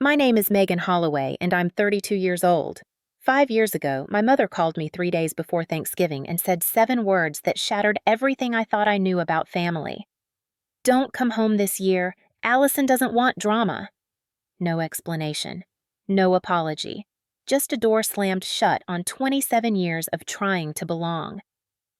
My name is Megan Holloway, and I'm 32 years old. 5 years ago, my mother called me 3 days before Thanksgiving and said 7 words that shattered everything I thought I knew about family. Don't come home this year. Allison doesn't want drama. No explanation. No apology. Just a door slammed shut on 27 years of trying to belong.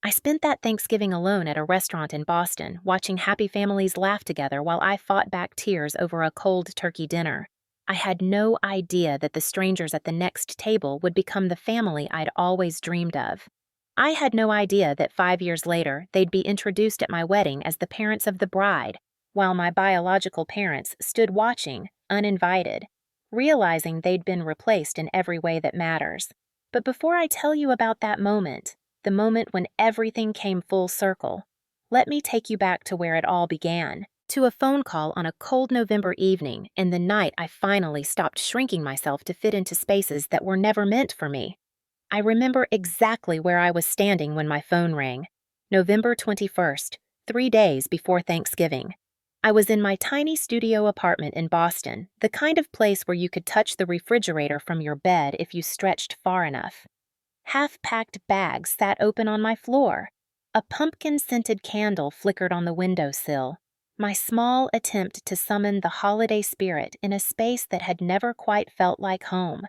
I spent that Thanksgiving alone at a restaurant in Boston, watching happy families laugh together while I fought back tears over a cold turkey dinner. I had no idea that the strangers at the next table would become the family I'd always dreamed of. I had no idea that 5 years later they'd be introduced at my wedding as the parents of the bride, while my biological parents stood watching, uninvited, realizing they'd been replaced in every way that matters. But before I tell you about that moment, the moment when everything came full circle, let me take you back to where it all began, to a phone call on a cold November evening and the night I finally stopped shrinking myself to fit into spaces that were never meant for me. I remember exactly where I was standing when my phone rang. November 21st, 3 days before Thanksgiving. I was in my tiny studio apartment in Boston, the kind of place where you could touch the refrigerator from your bed if you stretched far enough. Half-packed bags sat open on my floor. A pumpkin-scented candle flickered on the windowsill. My small attempt to summon the holiday spirit in a space that had never quite felt like home.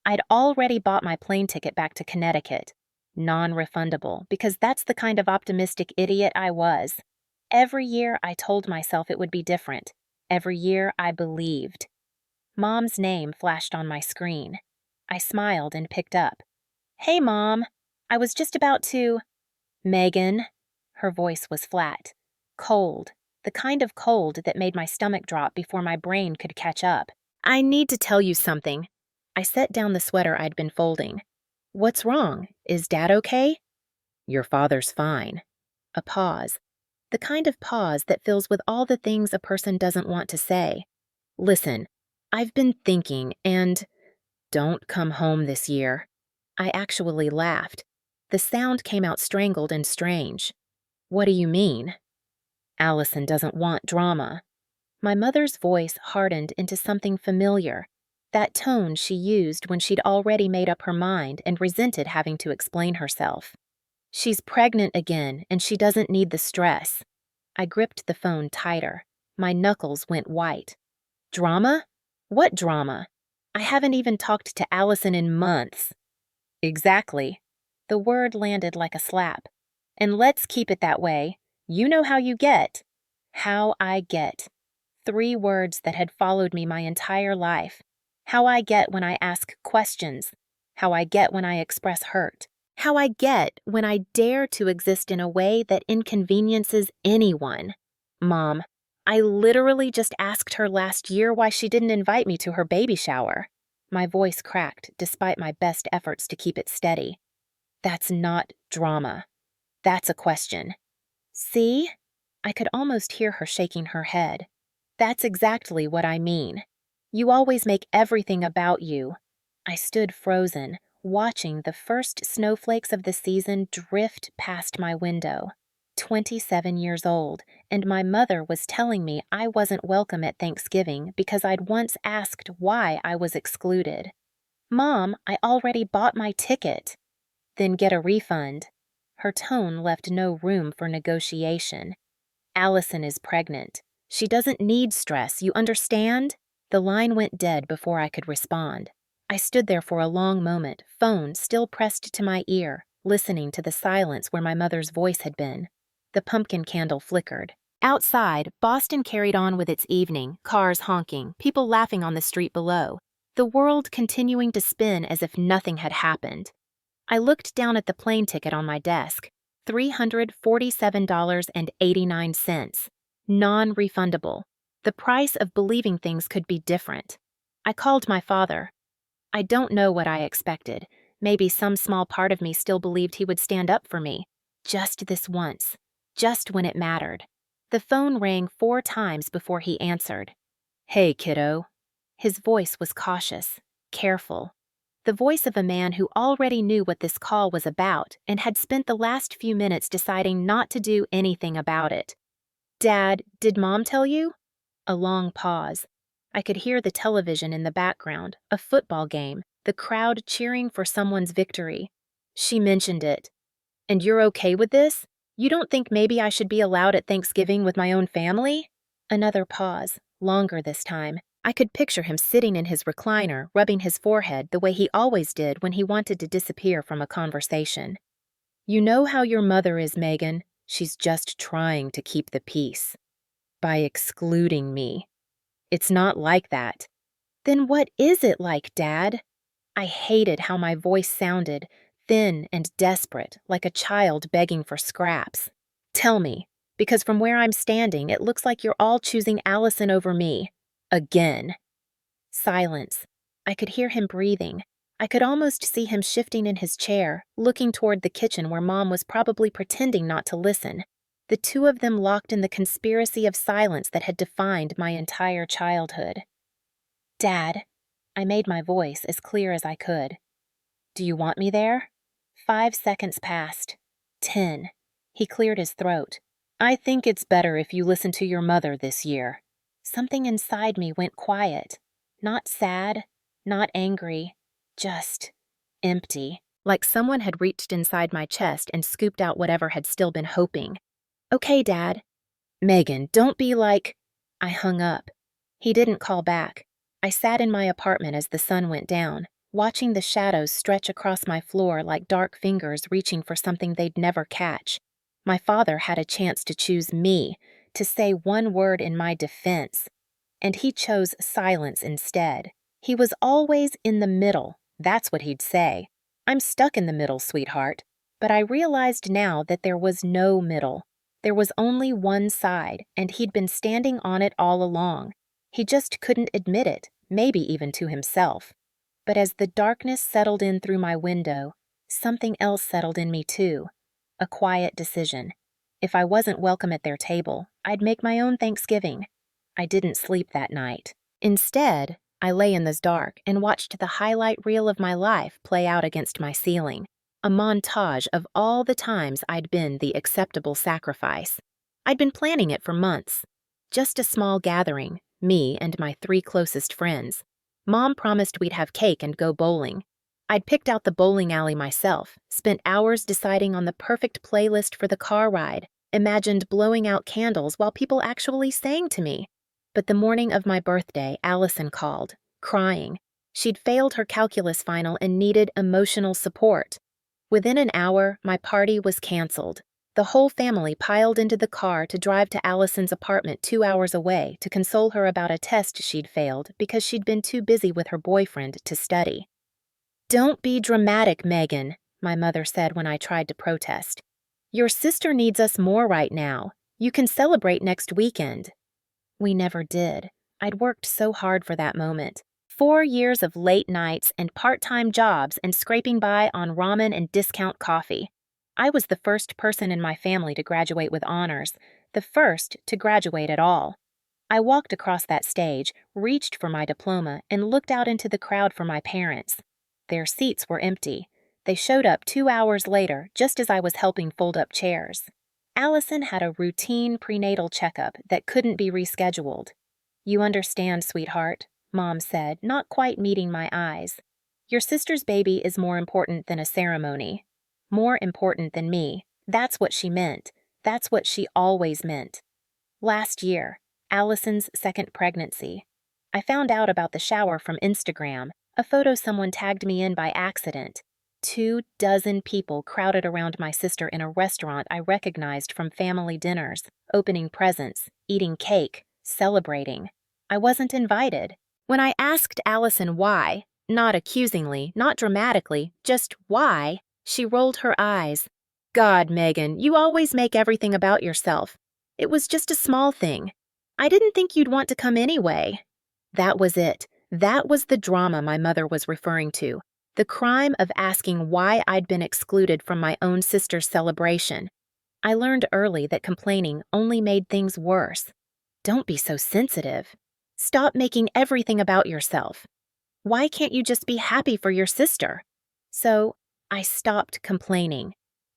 I'd already bought my plane ticket back to Connecticut. Non-refundable, because that's the kind of optimistic idiot I was. Every year I told myself it would be different. Every year I believed. Mom's name flashed on my screen. I smiled and picked up. "Hey, Mom. I was just about to—" "Megan." Her voice was flat. Cold. The kind of cold that made my stomach drop before my brain could catch up. "I need to tell you something." I set down the sweater I'd been folding. "What's wrong? Is Dad okay?" "Your father's fine." A pause. The kind of pause that fills with all the things a person doesn't want to say. "Listen, I've been thinking, and don't come home this year." I actually laughed. The sound came out strangled and strange. "What do you mean?" "Allison doesn't want drama." My mother's voice hardened into something familiar, that tone she used when she'd already made up her mind and resented having to explain herself. "She's pregnant again, and she doesn't need the stress." I gripped the phone tighter. My knuckles went white. "Drama? What drama? I haven't even talked to Allison in months." "Exactly." The word landed like a slap. "And let's keep it that way. You know how you get." How I get. 3 words that had followed me my entire life. How I get when I ask questions. How I get when I express hurt. How I get when I dare to exist in a way that inconveniences anyone. Mom, I literally just asked her last year why she didn't invite me to her baby shower. My voice cracked despite my best efforts to keep it steady. "That's not drama. That's a question." "See?" I could almost hear her shaking her head. "That's exactly what I mean. You always make everything about you." I stood frozen, watching the first snowflakes of the season drift past my window. 27 years old, and my mother was telling me I wasn't welcome at Thanksgiving because I'd once asked why I was excluded. "Mom, I already bought my ticket." "Then get a refund." Her tone left no room for negotiation. "Allison is pregnant. She doesn't need stress, you understand?" The line went dead before I could respond. I stood there for a long moment, phone still pressed to my ear, listening to the silence where my mother's voice had been. The pumpkin candle flickered. Outside, Boston carried on with its evening, cars honking, people laughing on the street below, the world continuing to spin as if nothing had happened. I looked down at the plane ticket on my desk. $347.89. Non-refundable. The price of believing things could be different. I called my father. I don't know what I expected. Maybe some small part of me still believed he would stand up for me. Just this once. Just when it mattered. The phone rang 4 times before he answered. "Hey, kiddo." His voice was cautious, careful. The voice of a man who already knew what this call was about and had spent the last few minutes deciding not to do anything about it. "Dad, did Mom tell you?" A long pause. I could hear the television in the background, a football game, the crowd cheering for someone's victory. She mentioned it. "And you're okay with this? You don't think maybe I should be allowed at Thanksgiving with my own family?" Another pause, longer this time. I could picture him sitting in his recliner, rubbing his forehead the way he always did when he wanted to disappear from a conversation. "You know how your mother is, Megan. She's just trying to keep the peace. By excluding me. It's not like that." "Then what is it like, Dad?" I hated how my voice sounded, thin and desperate, like a child begging for scraps. "Tell me, because from where I'm standing, it looks like you're all choosing Allison over me. Again." Silence. I could hear him breathing. I could almost see him shifting in his chair, looking toward the kitchen where Mom was probably pretending not to listen. The two of them locked in the conspiracy of silence that had defined my entire childhood. "Dad," I made my voice as clear as I could. "Do you want me there?" 5 seconds passed. 10. He cleared his throat. "I think it's better if you listen to your mother this year." Something inside me went quiet. Not sad, not angry, just empty, like someone had reached inside my chest and scooped out whatever had still been hoping. "Okay, Dad." "Megan, don't be like—" I hung up. He didn't call back. I sat in my apartment as the sun went down, watching the shadows stretch across my floor like dark fingers reaching for something they'd never catch. My father had a chance to choose me, to say one word in my defense, and he chose silence instead. He was always in the middle, that's what he'd say. "I'm stuck in the middle, sweetheart." But I realized now that there was no middle. There was only one side, and he'd been standing on it all along. He just couldn't admit it, maybe even to himself. But as the darkness settled in through my window, something else settled in me too. A quiet decision. If I wasn't welcome at their table, I'd make my own Thanksgiving. I didn't sleep that night. Instead, I lay in the dark and watched the highlight reel of my life play out against my ceiling. A montage of all the times I'd been the acceptable sacrifice. I'd been planning it for months. Just a small gathering, me and my 3 closest friends. Mom promised we'd have cake and go bowling. I'd picked out the bowling alley myself, spent hours deciding on the perfect playlist for the car ride, imagined blowing out candles while people actually sang to me. But the morning of my birthday, Allison called, crying. She'd failed her calculus final and needed emotional support. Within an hour, my party was canceled. The whole family piled into the car to drive to Allison's apartment 2 hours away to console her about a test she'd failed because she'd been too busy with her boyfriend to study. "Don't be dramatic, Megan," my mother said when I tried to protest. "Your sister needs us more right now. You can celebrate next weekend." We never did. I'd worked so hard for that moment. 4 years of late nights and part-time jobs and scraping by on ramen and discount coffee. I was the first person in my family to graduate with honors, the first to graduate at all. I walked across that stage, reached for my diploma, and looked out into the crowd for my parents. Their seats were empty. They showed up 2 hours later, just as I was helping fold up chairs. Allison had a routine prenatal checkup that couldn't be rescheduled. "You understand, sweetheart," Mom said, not quite meeting my eyes. "Your sister's baby is more important than a ceremony. More important than me." That's what she meant. That's what she always meant. Last year, Allison's second pregnancy. I found out about the shower from Instagram, a photo someone tagged me in by accident. 24 people crowded around my sister in a restaurant I recognized from family dinners, opening presents, eating cake, celebrating. I wasn't invited. When I asked Allison why, not accusingly, not dramatically, just why, she rolled her eyes. "God, Megan, you always make everything about yourself. It was just a small thing. I didn't think you'd want to come anyway." That was it. That was the drama my mother was referring to. The crime of asking why I'd been excluded from my own sister's celebration. I learned early that complaining only made things worse. Don't be so sensitive. Stop making everything about yourself. Why can't you just be happy for your sister? So, I stopped complaining.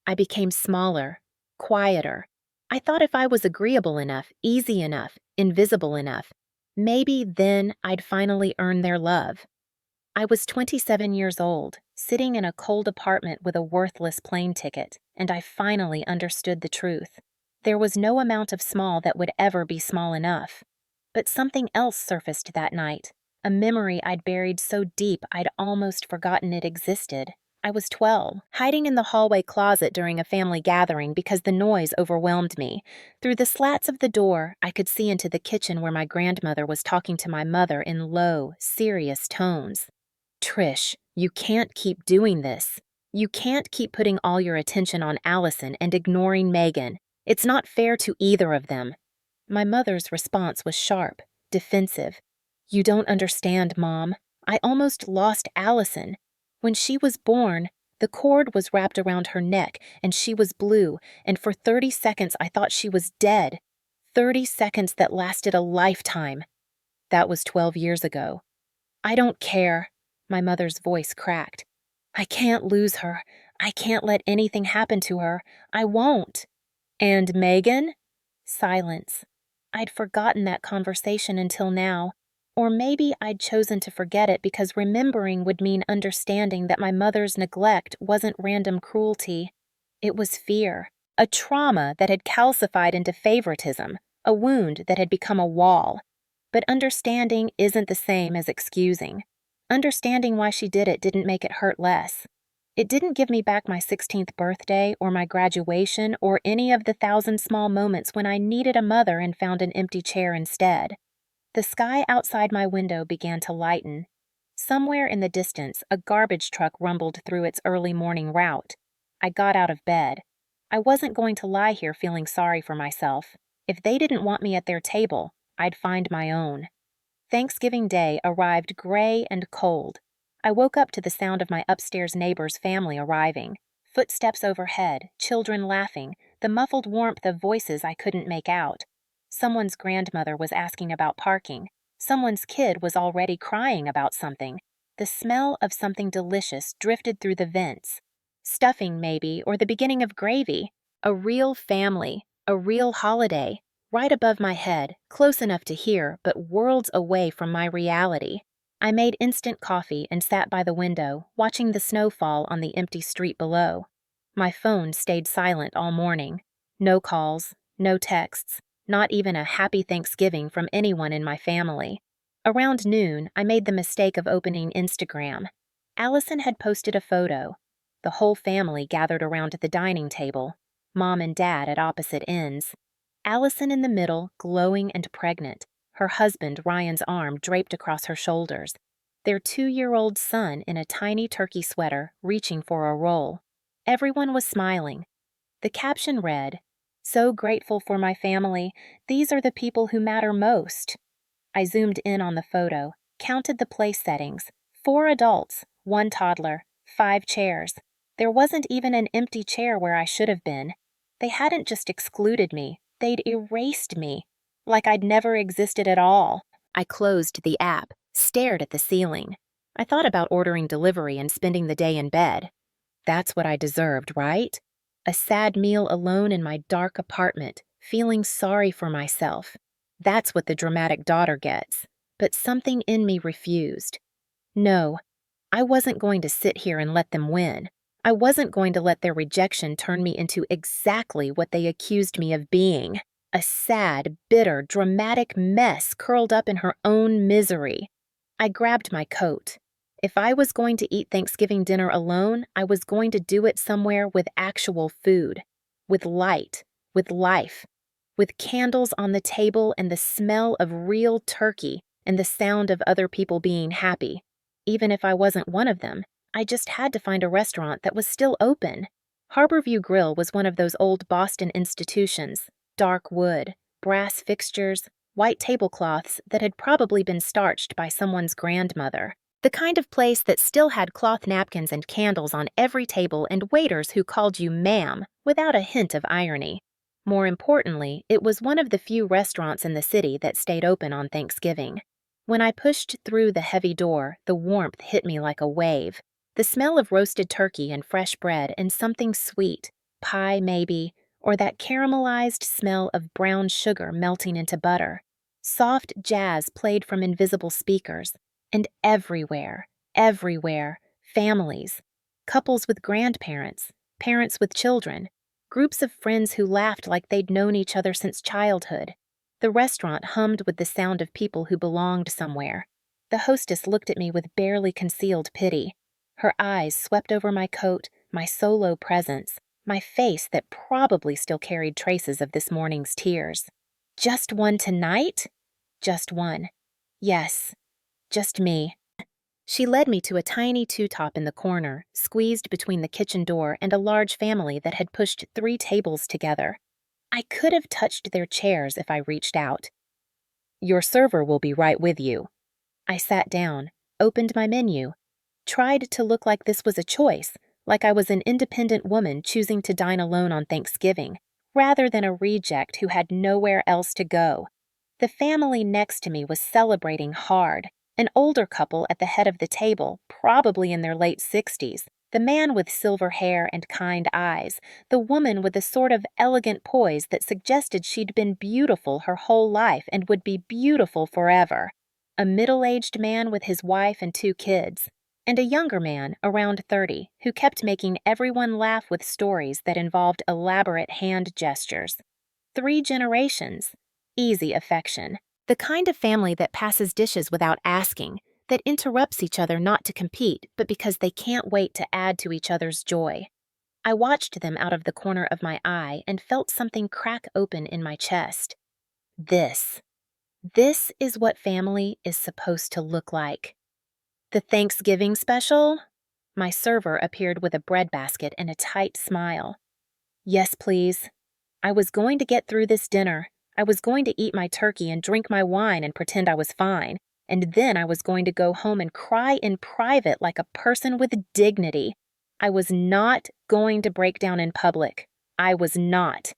I became smaller, quieter. I thought if I was agreeable enough, easy enough, invisible enough, Maybe then I'd finally earn their love. I was 27 years old, sitting in a cold apartment with a worthless plane ticket, and I finally understood the truth. There was no amount of small that would ever be small enough. But something else surfaced that night, a memory I'd buried so deep I'd almost forgotten it existed. I was 12, hiding in the hallway closet during a family gathering because the noise overwhelmed me. Through the slats of the door, I could see into the kitchen where my grandmother was talking to my mother in low, serious tones. Trish, you can't keep doing this. You can't keep putting all your attention on Allison and ignoring Megan. It's not fair to either of them. My mother's response was sharp, defensive. You don't understand, Mom. I almost lost Allison. When she was born, the cord was wrapped around her neck and she was blue, and for 30 seconds I thought she was dead. 30 seconds that lasted a lifetime. That was 12 years ago. I don't care. My mother's voice cracked. I can't lose her. I can't let anything happen to her. I won't. And Megan? Silence. I'd forgotten that conversation until now. Or maybe I'd chosen to forget it because remembering would mean understanding that my mother's neglect wasn't random cruelty. It was fear, a trauma that had calcified into favoritism, a wound that had become a wall. But understanding isn't the same as excusing. Understanding why she did it didn't make it hurt less. It didn't give me back my 16th birthday or my graduation or any of the 1,000 small moments when I needed a mother and found an empty chair instead. The sky outside my window began to lighten. Somewhere in the distance, a garbage truck rumbled through its early morning route. I got out of bed. I wasn't going to lie here feeling sorry for myself. If they didn't want me at their table, I'd find my own. Thanksgiving Day arrived gray and cold. I woke up to the sound of my upstairs neighbor's family arriving. Footsteps overhead, children laughing, the muffled warmth of voices I couldn't make out. Someone's grandmother was asking about parking. Someone's kid was already crying about something. The smell of something delicious drifted through the vents. Stuffing, maybe, or the beginning of gravy. A real family, a real holiday. Right above my head, close enough to hear, but worlds away from my reality. I made instant coffee and sat by the window, watching the snow fall on the empty street below. My phone stayed silent all morning. No calls, no texts, not even a happy Thanksgiving from anyone in my family. Around noon, I made the mistake of opening Instagram. Allison had posted a photo. The whole family gathered around the dining table, Mom and Dad at opposite ends. Allison in the middle, glowing and pregnant, her husband Ryan's arm draped across her shoulders, their 2-year-old son in a tiny turkey sweater reaching for a roll. Everyone was smiling. The caption read, "So grateful for my family. These are the people who matter most." I zoomed in on the photo, counted the place settings. 4 adults, 1 toddler, 5 chairs. There wasn't even an empty chair where I should have been. They hadn't just excluded me. They'd erased me, like I'd never existed at all. I closed the app, stared at the ceiling. I thought about ordering delivery and spending the day in bed. That's what I deserved, right? A sad meal alone in my dark apartment, feeling sorry for myself. That's what the dramatic daughter gets. But something in me refused. No, I wasn't going to sit here and let them win. I wasn't going to let their rejection turn me into exactly what they accused me of being, a sad, bitter, dramatic mess curled up in her own misery. I grabbed my coat. If I was going to eat Thanksgiving dinner alone, I was going to do it somewhere with actual food, with light, with life, with candles on the table and the smell of real turkey and the sound of other people being happy. Even if I wasn't one of them, I just had to find a restaurant that was still open. Harborview Grill was one of those old Boston institutions, dark wood, brass fixtures, white tablecloths that had probably been starched by someone's grandmother. The kind of place that still had cloth napkins and candles on every table and waiters who called you ma'am without a hint of irony. More importantly, it was one of the few restaurants in the city that stayed open on Thanksgiving. When I pushed through the heavy door, the warmth hit me like a wave. The smell of roasted turkey and fresh bread and something sweet, pie maybe, or that caramelized smell of brown sugar melting into butter. Soft jazz played from invisible speakers, and everywhere, families, couples with grandparents, parents with children, groups of friends who laughed like they'd known each other since childhood. The restaurant hummed with the sound of people who belonged somewhere. The hostess looked at me with barely concealed pity. Her eyes swept over my coat, my solo presence, my face that probably still carried traces of this morning's tears. Just one tonight? Just one. Yes, just me. She led me to a tiny two-top in the corner, squeezed between the kitchen door and a large family that had pushed 3 tables together. I could have touched their chairs if I reached out. Your server will be right with you. I sat down, opened my menu, tried to look like this was a choice, like I was an independent woman choosing to dine alone on Thanksgiving, rather than a reject who had nowhere else to go. The family next to me was celebrating hard, an older couple at the head of the table, probably in their late 60s, the man with silver hair and kind eyes, the woman with a sort of elegant poise that suggested she'd been beautiful her whole life and would be beautiful forever, a middle-aged man with his wife and 2 kids, and a younger man, around 30, who kept making everyone laugh with stories that involved elaborate hand gestures. 3 generations. Easy affection. The kind of family that passes dishes without asking, that interrupts each other not to compete, but because they can't wait to add to each other's joy. I watched them out of the corner of my eye and felt something crack open in my chest. This is what family is supposed to look like. The Thanksgiving special? My server appeared with a bread basket and a tight smile. Yes, please. I was going to get through this dinner. I was going to eat my turkey and drink my wine and pretend I was fine. And then I was going to go home and cry in private like a person with dignity. I was not going to break down in public. I was not.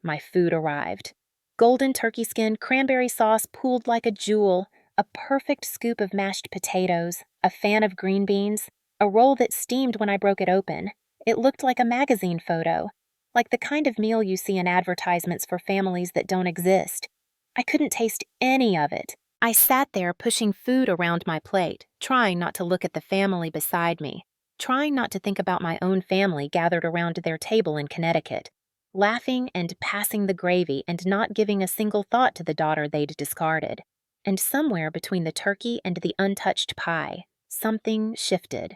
My food arrived. Golden turkey skin, cranberry sauce pooled like a jewel, a perfect scoop of mashed potatoes, a fan of green beans, a roll that steamed when I broke it open. It looked like a magazine photo, like the kind of meal you see in advertisements for families that don't exist. I couldn't taste any of it. I sat there pushing food around my plate, trying not to look at the family beside me, trying not to think about my own family gathered around their table in Connecticut, laughing and passing the gravy and not giving a single thought to the daughter they'd discarded. And somewhere between the turkey and the untouched pie, something shifted.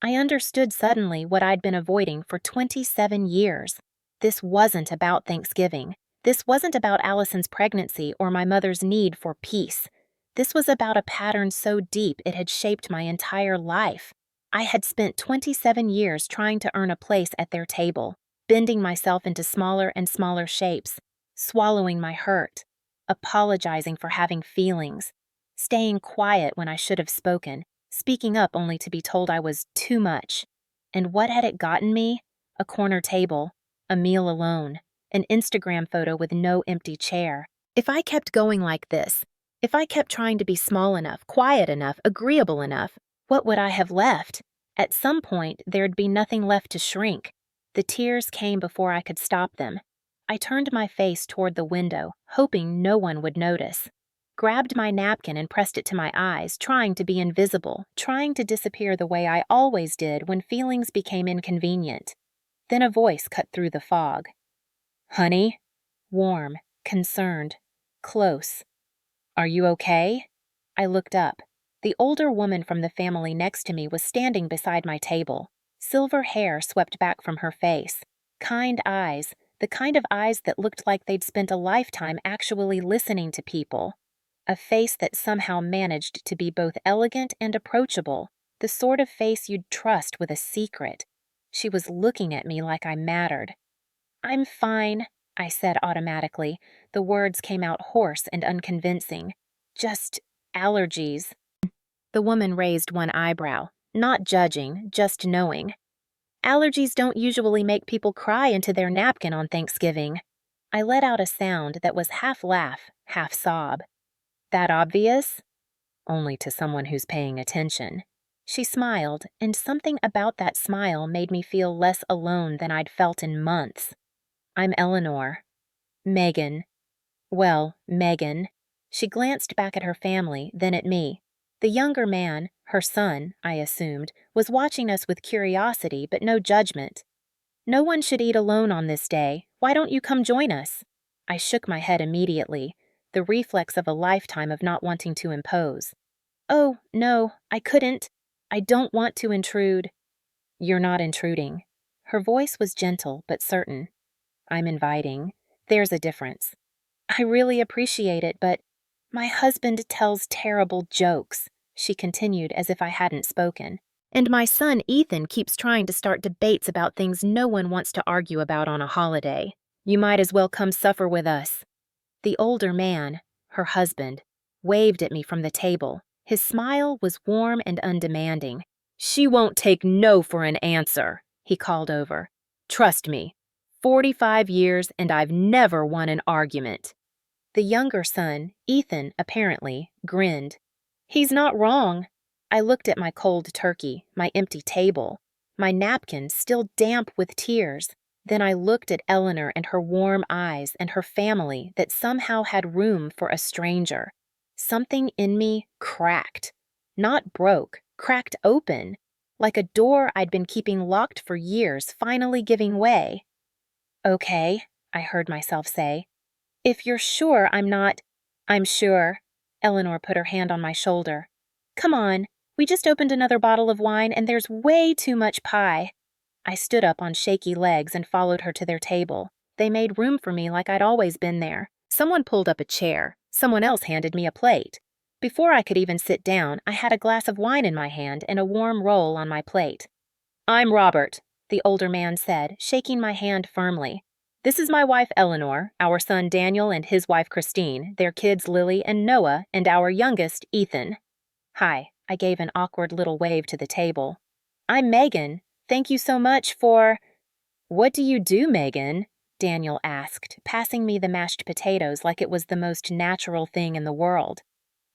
I understood suddenly what I'd been avoiding for 27 years. This wasn't about Thanksgiving. This wasn't about Allison's pregnancy or my mother's need for peace. This was about a pattern so deep it had shaped my entire life. I had spent 27 years trying to earn a place at their table, bending myself into smaller and smaller shapes, swallowing my hurt, apologizing for having feelings, staying quiet when I should have spoken, speaking up only to be told I was too much. And what had it gotten me? A corner table, a meal alone, an Instagram photo with no empty chair. If I kept going like this, if I kept trying to be small enough, quiet enough, agreeable enough, what would I have left? At some point, there'd be nothing left to shrink. The tears came before I could stop them. I turned my face toward the window, hoping no one would notice. Grabbed my napkin and pressed it to my eyes, trying to be invisible, trying to disappear the way I always did when feelings became inconvenient. Then a voice cut through the fog. Honey? Warm, concerned, close. Are you okay? I looked up. The older woman from the family next to me was standing beside my table. Silver hair swept back from her face. Kind eyes, the kind of eyes that looked like they'd spent a lifetime actually listening to people. A face that somehow managed to be both elegant and approachable, the sort of face you'd trust with a secret. She was looking at me like I mattered. I'm fine, I said automatically. The words came out hoarse and unconvincing. Just allergies. The woman raised one eyebrow, not judging, just knowing. Allergies don't usually make people cry into their napkin on Thanksgiving. I let out a sound that was half laugh, half sob. That obvious? Only to someone who's paying attention. She smiled, and something about that smile made me feel less alone than I'd felt in months. I'm Eleanor. Megan. Well, Megan. She glanced back at her family, then at me. The younger man, her son, I assumed, was watching us with curiosity but no judgment. "No one should eat alone on this day. Why don't you come join us?" I shook my head immediately, the reflex of a lifetime of not wanting to impose. "Oh, no, I couldn't. I don't want to intrude." "You're not intruding." Her voice was gentle but certain. "I'm inviting. There's a difference." "I really appreciate it, but my husband tells terrible jokes," she continued as if I hadn't spoken. "And my son Ethan keeps trying to start debates about things no one wants to argue about on a holiday. You might as well come suffer with us." The older man, her husband, waved at me from the table. His smile was warm and undemanding. "She won't take no for an answer," he called over. "Trust me, 45 years and I've never won an argument." The younger son, Ethan, apparently, grinned. "He's not wrong." I looked at my cold turkey, my empty table, my napkin still damp with tears. Then I looked at Eleanor and her warm eyes and her family that somehow had room for a stranger. Something in me cracked. Not broke, cracked open, like a door I'd been keeping locked for years finally giving way. "Okay," I heard myself say. "If you're sure I'm not—" "I'm sure." Eleanor put her hand on my shoulder. "Come on, we just opened another bottle of wine and there's way too much pie." I stood up on shaky legs and followed her to their table. They made room for me like I'd always been there. Someone pulled up a chair. Someone else handed me a plate. Before I could even sit down, I had a glass of wine in my hand and a warm roll on my plate. "I'm Robert," the older man said, shaking my hand firmly. "This is my wife Eleanor, our son Daniel and his wife Christine, their kids Lily and Noah, and our youngest, Ethan." "Hi," I gave an awkward little wave to the table. "I'm Megan. Thank you so much for—" "What do you do, Megan?" Daniel asked, passing me the mashed potatoes like it was the most natural thing in the world.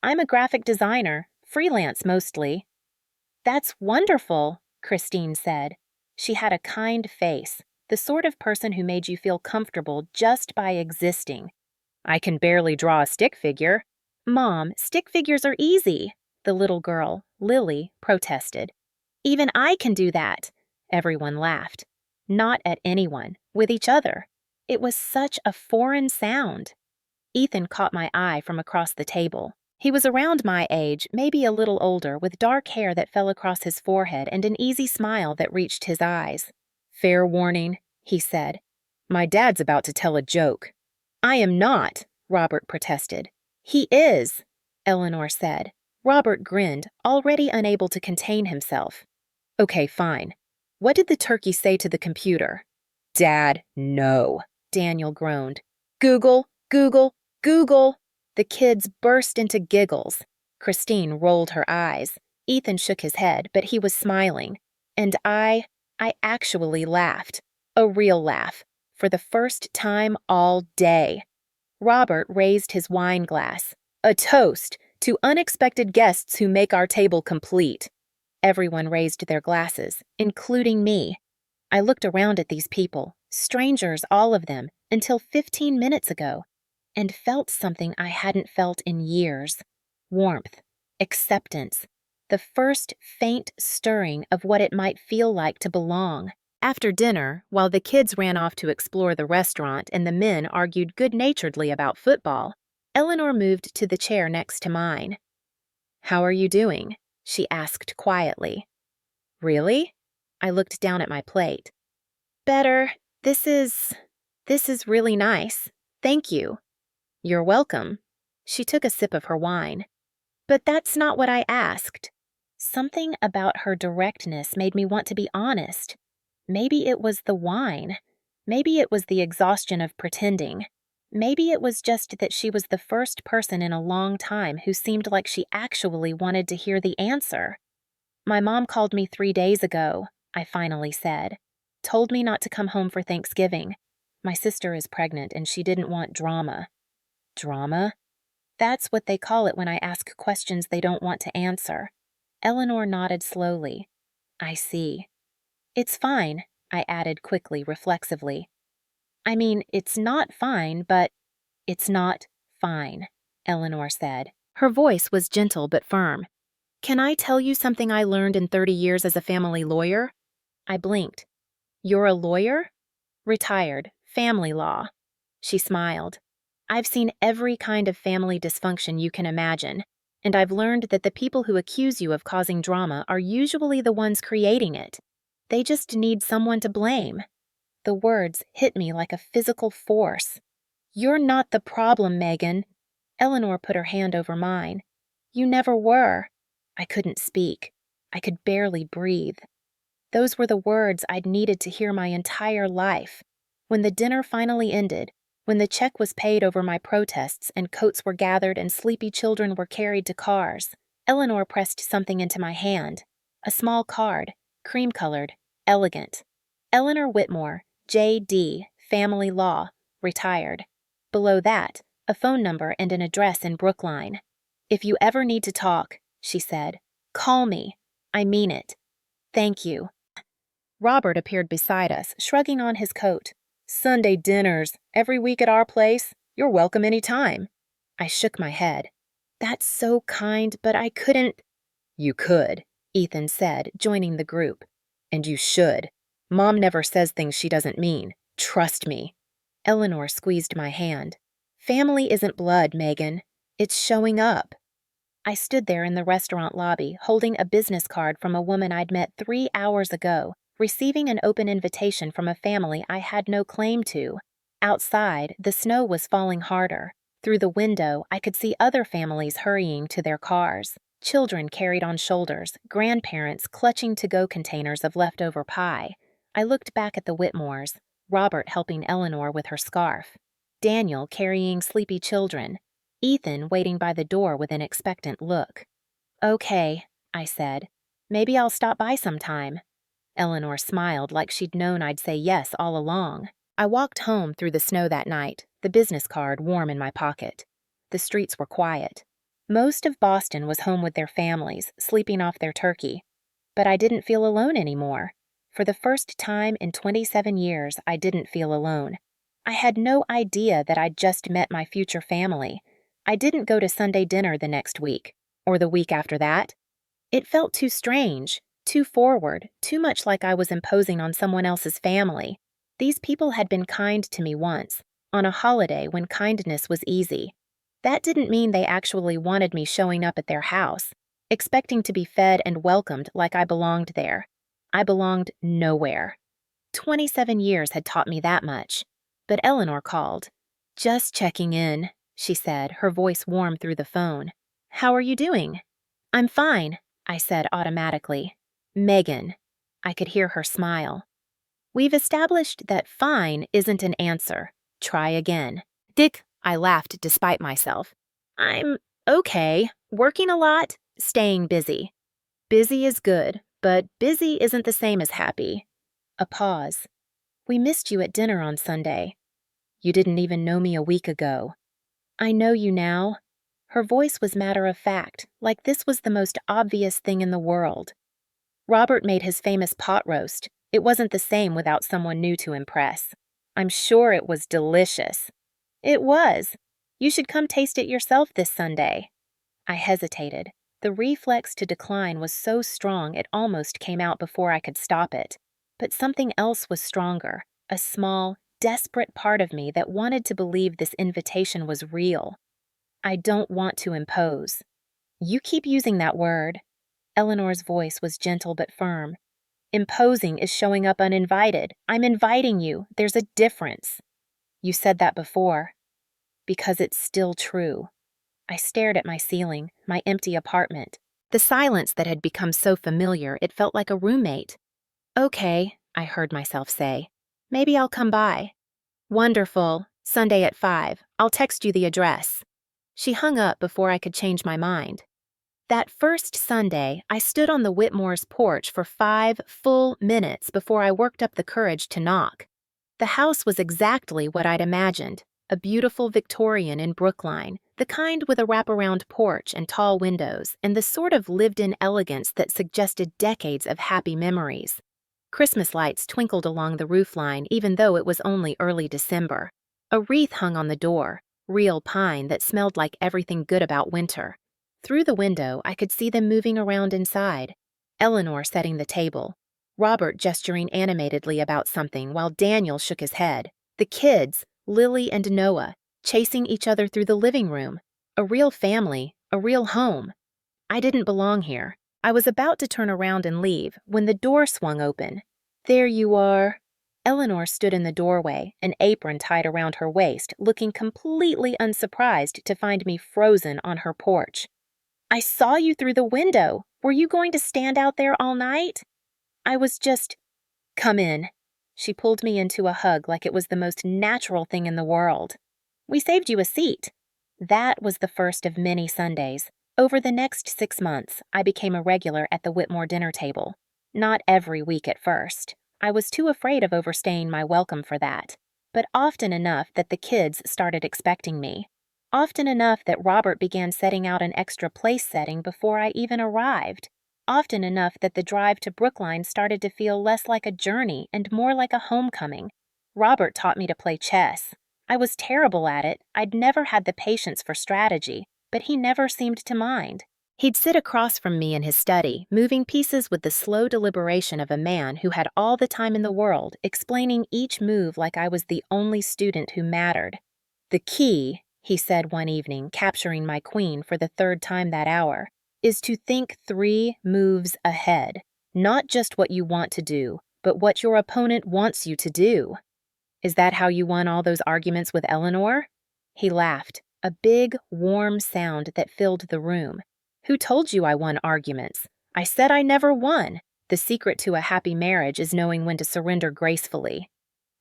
"I'm a graphic designer, freelance mostly." "That's wonderful," Christine said. She had a kind face, the sort of person who made you feel comfortable just by existing. "I can barely draw a stick figure." "Mom, stick figures are easy," the little girl, Lily, protested. "Even I can do that." Everyone laughed. Not at anyone, with each other. It was such a foreign sound. Ethan caught my eye from across the table. He was around my age, maybe a little older, with dark hair that fell across his forehead and an easy smile that reached his eyes. "Fair warning," he said. "My dad's about to tell a joke." "I am not," Robert protested. "He is," Eleanor said. Robert grinned, already unable to contain himself. "Okay, fine. What did the turkey say to the computer?" "Dad, no," Daniel groaned. "Google, Google, Google." The kids burst into giggles. Christine rolled her eyes. Ethan shook his head, but he was smiling. And I actually laughed. A real laugh. For the first time all day. Robert raised his wine glass. "A toast to unexpected guests who make our table complete." Everyone raised their glasses, including me. I looked around at these people, strangers all of them, until 15 minutes ago, and felt something I hadn't felt in years. Warmth, acceptance, the first faint stirring of what it might feel like to belong. After dinner, while the kids ran off to explore the restaurant and the men argued good-naturedly about football, Eleanor moved to the chair next to mine. "How are you doing?" she asked quietly. "Really?" I looked down at my plate. "Better. This is really nice. Thank you." "You're welcome." She took a sip of her wine. "But that's not what I asked." Something about her directness made me want to be honest. Maybe it was the wine. Maybe it was the exhaustion of pretending. Maybe it was just that she was the first person in a long time who seemed like she actually wanted to hear the answer. "My mom called me 3 days ago," I finally said. "Told me not to come home for Thanksgiving. My sister is pregnant and she didn't want drama." "Drama?" "That's what they call it when I ask questions they don't want to answer." Eleanor nodded slowly. "I see." "It's fine," I added quickly, reflexively. "I mean, it's not fine, but—" "It's not fine," Eleanor said. Her voice was gentle but firm. Can I tell you something I learned in 30 years as a family lawyer? I blinked. You're a lawyer? Retired, family law. She smiled. I've seen every kind of family dysfunction you can imagine, and I've learned that the people who accuse you of causing drama are usually the ones creating it. They just need someone to blame. The words hit me like a physical force. You're not the problem, Megan. Eleanor put her hand over mine. You never were. I couldn't speak. I could barely breathe. Those were the words I'd needed to hear my entire life. When the dinner finally ended, when the check was paid over my protests and coats were gathered and sleepy children were carried to cars, Eleanor pressed something into my hand. A small card, cream-colored, elegant. Eleanor Whitmore, J.D., Family Law, retired. Below that, a phone number and an address in Brookline. If you ever need to talk, she said, call me. I mean it. Thank you. Robert appeared beside us, shrugging on his coat. Sunday dinners, every week at our place. You're welcome any time. I shook my head. That's so kind, but I couldn't. You could, Ethan said, joining the group. And you should. Mom never says things she doesn't mean. Trust me. Eleanor squeezed my hand. Family isn't blood, Megan. It's showing up. I stood there in the restaurant lobby, holding a business card from a woman I'd met 3 hours ago, receiving an open invitation from a family I had no claim to. Outside, the snow was falling harder. Through the window, I could see other families hurrying to their cars. Children carried on shoulders, grandparents clutching to-go containers of leftover pie. I looked back at the Whitmores, Robert helping Eleanor with her scarf, Daniel carrying sleepy children, Ethan waiting by the door with an expectant look. Okay, I said. Maybe I'll stop by sometime. Eleanor smiled like she'd known I'd say yes all along. I walked home through the snow that night, the business card warm in my pocket. The streets were quiet. Most of Boston was home with their families, sleeping off their turkey. But I didn't feel alone anymore. For the first time in 27 years, I didn't feel alone. I had no idea that I'd just met my future family. I didn't go to Sunday dinner the next week, or the week after that. It felt too strange, too forward, too much like I was imposing on someone else's family. These people had been kind to me once, on a holiday when kindness was easy. That didn't mean they actually wanted me showing up at their house, expecting to be fed and welcomed like I belonged there. I belonged nowhere. 27 years had taught me that much. But Eleanor called. Just checking in, she said, her voice warm through the phone. How are you doing? I'm fine, I said automatically. Megan. I could hear her smile. We've established that fine isn't an answer. Try again. Dick, I laughed despite myself. I'm okay. Working a lot, staying busy. Busy is good, but busy isn't the same as happy. A pause. We missed you at dinner on Sunday. You didn't even know me a week ago. I know you now. Her voice was matter-of-fact, like this was the most obvious thing in the world. Robert made his famous pot roast. It wasn't the same without someone new to impress. I'm sure it was delicious. It was. You should come taste it yourself this Sunday. I hesitated. The reflex to decline was so strong it almost came out before I could stop it. But something else was stronger, a small, desperate part of me that wanted to believe this invitation was real. I don't want to impose. You keep using that word. Eleanor's voice was gentle but firm. Imposing is showing up uninvited. I'm inviting you. There's a difference. You said that before. Because it's still true. I stared at my ceiling, my empty apartment. The silence that had become so familiar, it felt like a roommate. Okay, I heard myself say. Maybe I'll come by. Wonderful. Sunday at 5. I'll text you the address. She hung up before I could change my mind. That first Sunday, I stood on the Whitmore's porch for 5 full minutes before I worked up the courage to knock. The house was exactly what I'd imagined, a beautiful Victorian in Brookline, the kind with a wraparound porch and tall windows, and the sort of lived-in elegance that suggested decades of happy memories. Christmas lights twinkled along the roofline even though it was only early December. A wreath hung on the door, real pine that smelled like everything good about winter. Through the window, I could see them moving around inside. Eleanor setting the table, Robert gesturing animatedly about something while Daniel shook his head. The kids, Lily and Noah, chasing each other through the living room. A real family, a real home. I didn't belong here. I was about to turn around and leave when the door swung open. There you are. Eleanor stood in the doorway, an apron tied around her waist, looking completely unsurprised to find me frozen on her porch. I saw you through the window. Were you going to stand out there all night? I was just... Come in. She pulled me into a hug like it was the most natural thing in the world. We saved you a seat. That was the first of many Sundays. Over the next 6 months, I became a regular at the Whitmore dinner table. Not every week at first. I was too afraid of overstaying my welcome for that. But often enough that the kids started expecting me. Often enough that Robert began setting out an extra place setting before I even arrived. Often enough that the drive to Brookline started to feel less like a journey and more like a homecoming. Robert taught me to play chess. I was terrible at it. I'd never had the patience for strategy, but he never seemed to mind. He'd sit across from me in his study, moving pieces with the slow deliberation of a man who had all the time in the world, explaining each move like I was the only student who mattered. The key, he said one evening, capturing my queen for the 3rd time that hour, is to think 3 moves ahead. Not just what you want to do, but what your opponent wants you to do. Is that how you won all those arguments with Eleanor? He laughed, a big, warm sound that filled the room. Who told you I won arguments? I said I never won. The secret to a happy marriage is knowing when to surrender gracefully.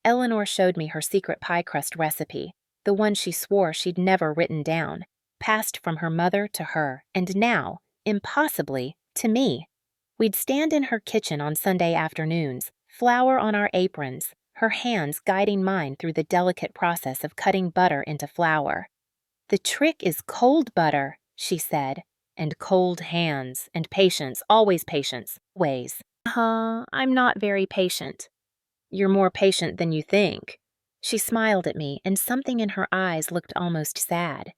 Eleanor showed me her secret pie crust recipe, the one she swore she'd never written down, passed from her mother to her, and now, impossibly, to me. We'd stand in her kitchen on Sunday afternoons, flour on our aprons, her hands guiding mine through the delicate process of cutting butter into flour. The trick is cold butter, she said, and cold hands, and patience, always patience, ways. I'm not very patient. You're more patient than you think. She smiled at me, and something in her eyes looked almost sad.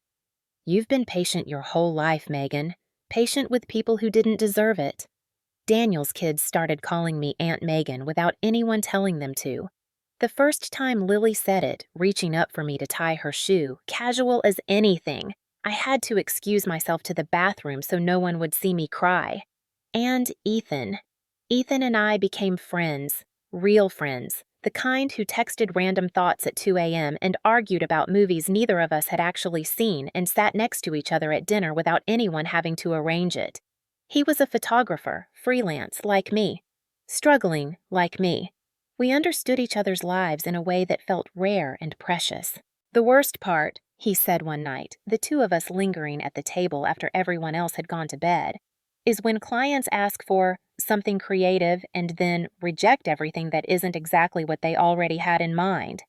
You've been patient your whole life, Megan. Patient with people who didn't deserve it. Daniel's kids started calling me Aunt Megan without anyone telling them to. The first time Lily said it, reaching up for me to tie her shoe, casual as anything, I had to excuse myself to the bathroom so no one would see me cry. And Ethan. Ethan and I became friends, real friends, the kind who texted random thoughts at 2 a.m. and argued about movies neither of us had actually seen and sat next to each other at dinner without anyone having to arrange it. He was a photographer, freelance, like me. Struggling, like me. We understood each other's lives in a way that felt rare and precious. The worst part, he said one night, the two of us lingering at the table after everyone else had gone to bed, is when clients ask for something creative and then reject everything that isn't exactly what they already had in mind.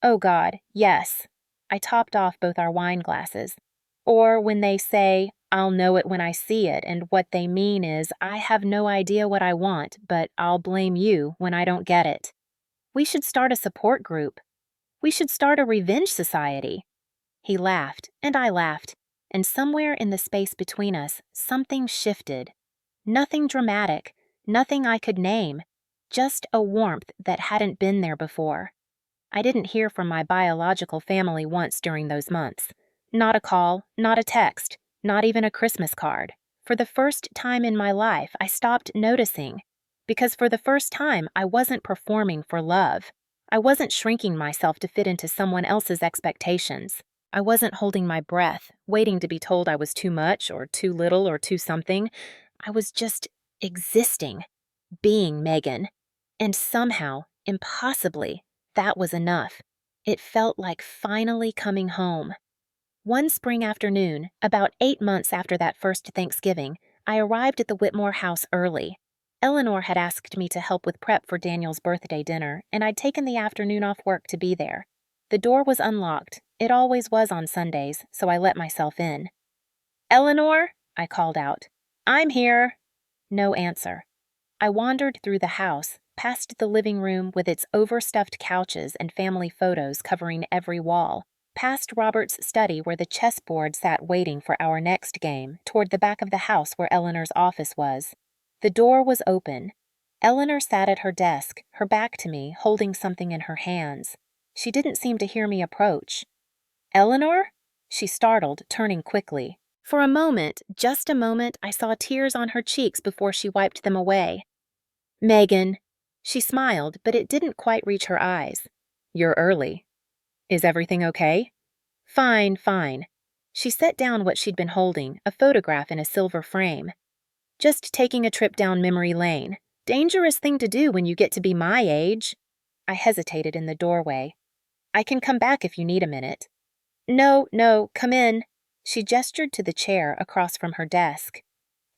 Oh God, yes. I topped off both our wine glasses. Or when they say, I'll know it when I see it, and what they mean is, I have no idea what I want, but I'll blame you when I don't get it. We should start a support group. We should start a revenge society. He laughed, and I laughed, and somewhere in the space between us, something shifted. Nothing dramatic, nothing I could name, just a warmth that hadn't been there before. I didn't hear from my biological family once during those months. Not a call, not a text, not even a Christmas card. For the first time in my life, I stopped noticing. Because for the first time, I wasn't performing for love. I wasn't shrinking myself to fit into someone else's expectations. I wasn't holding my breath, waiting to be told I was too much or too little or too something. I was just existing, being Megan. And somehow, impossibly, that was enough. It felt like finally coming home. One spring afternoon, about 8 months after that first Thanksgiving, I arrived at the Whitmore house early. Eleanor had asked me to help with prep for Daniel's birthday dinner, and I'd taken the afternoon off work to be there. The door was unlocked. It always was on Sundays, so I let myself in. Eleanor, I called out. I'm here. No answer. I wandered through the house, past the living room with its overstuffed couches and family photos covering every wall, past Robert's study where the chessboard sat waiting for our next game, toward the back of the house where Eleanor's office was. The door was open. Eleanor sat at her desk, her back to me, holding something in her hands. She didn't seem to hear me approach. "Eleanor?" She startled, turning quickly. For a moment, just a moment, I saw tears on her cheeks before she wiped them away. "Megan." She smiled, but it didn't quite reach her eyes. "You're early. Is everything okay?" "Fine, fine." She set down what she'd been holding, a photograph in a silver frame. "Just taking a trip down memory lane. Dangerous thing to do when you get to be my age." I hesitated in the doorway. "I can come back if you need a minute." No, come in." She gestured to the chair across from her desk.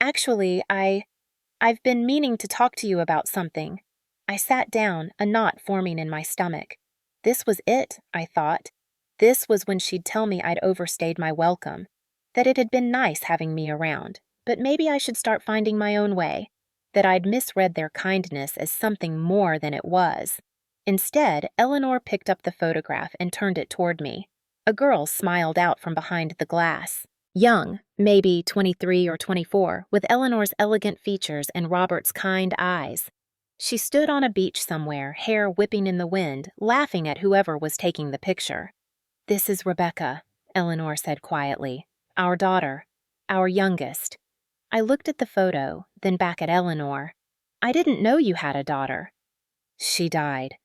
"Actually, I've been meaning to talk to you about something." I sat down, a knot forming in my stomach. This was it, I thought. This was when she'd tell me I'd overstayed my welcome, that it had been nice having me around, but maybe I should start finding my own way, that I'd misread their kindness as something more than it was. Instead, Eleanor picked up the photograph and turned it toward me. A girl smiled out from behind the glass. Young, maybe 23 or 24, with Eleanor's elegant features and Robert's kind eyes. She stood on a beach somewhere, hair whipping in the wind, laughing at whoever was taking the picture. "This is Rebecca," Eleanor said quietly. "Our daughter. Our youngest." I looked at the photo, then back at Eleanor. "I didn't know you had a daughter." "She died."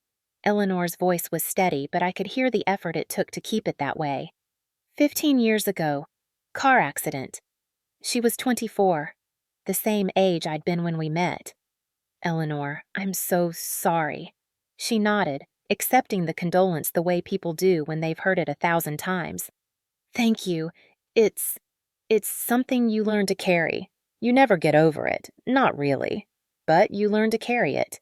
Eleanor's voice was steady, but I could hear the effort it took to keep it that way. 15 years ago. Car accident. She was 24, the same age I'd been when we met." "Eleanor, I'm so sorry." She nodded, accepting the condolence the way people do when they've heard it 1,000 times. "Thank you. It's something you learn to carry. You never get over it, not really, but you learn to carry it."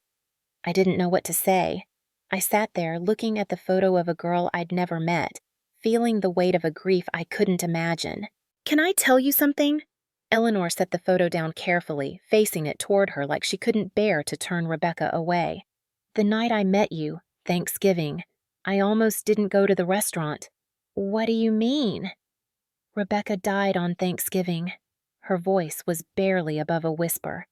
I didn't know what to say. I sat there looking at the photo of a girl I'd never met, feeling the weight of a grief I couldn't imagine. "Can I tell you something?" Eleanor set the photo down carefully, facing it toward her like she couldn't bear to turn Rebecca away. "The night I met you, Thanksgiving, I almost didn't go to the restaurant." "What do you mean?" "Rebecca died on Thanksgiving." Her voice was barely above a whisper.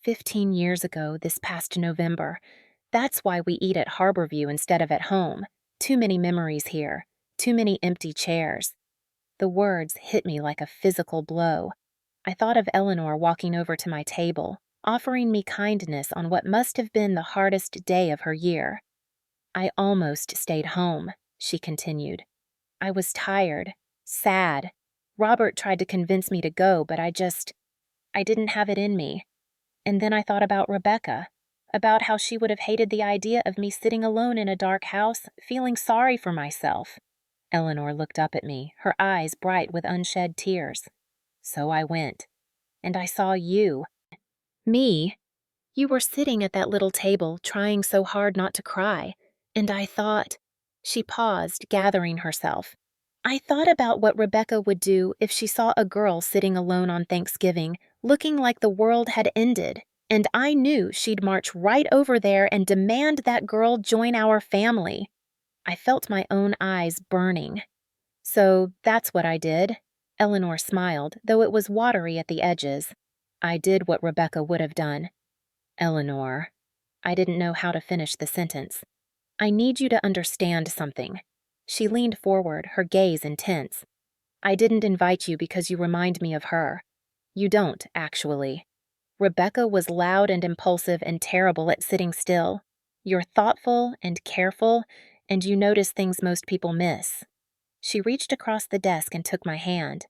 15 years ago, this past November. That's why we eat at Harborview instead of at home. Too many memories here. Too many empty chairs. The words hit me like a physical blow. I thought of Eleanor walking over to my table, offering me kindness on what must have been the hardest day of her year. "I almost stayed home," she continued. "I was tired, sad. Robert tried to convince me to go, but I didn't have it in me. And then I thought about Rebecca, about how she would have hated the idea of me sitting alone in a dark house, feeling sorry for myself." Eleanor looked up at me, her eyes bright with unshed tears. "So I went. And I saw you." "Me? You were sitting at that little table, trying so hard not to cry. And I thought—" She paused, gathering herself. "I thought about what Rebecca would do if she saw a girl sitting alone on Thanksgiving, looking like the world had ended. And I knew she'd march right over there and demand that girl join our family." I felt my own eyes burning. "So that's what I did." Eleanor smiled, though it was watery at the edges. "I did what Rebecca would have done." "Eleanor." I didn't know how to finish the sentence. "I need you to understand something." She leaned forward, her gaze intense. "I didn't invite you because you remind me of her. You don't, actually. Rebecca was loud and impulsive and terrible at sitting still. You're thoughtful and careful, and you notice things most people miss." She reached across the desk and took my hand.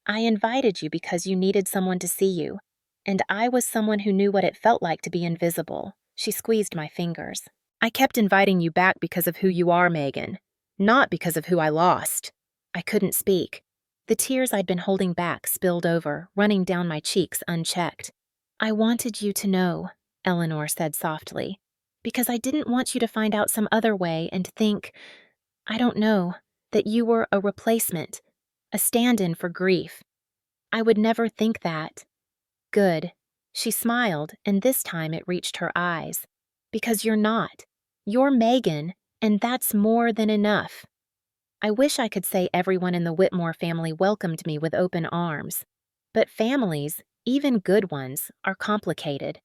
"I invited you because you needed someone to see you, and I was someone who knew what it felt like to be invisible." She squeezed my fingers. "I kept inviting you back because of who you are, Megan, not because of who I lost." I couldn't speak. The tears I'd been holding back spilled over, running down my cheeks unchecked. "I wanted you to know," Eleanor said softly, "because I didn't want you to find out some other way and think, I don't know, that you were a replacement, a stand-in for grief. I would never think that." "Good." She smiled, and this time it reached her eyes. "Because you're not. You're Megan, and that's more than enough." I wish I could say everyone in the Whitmore family welcomed me with open arms. But families, even good ones, are complicated.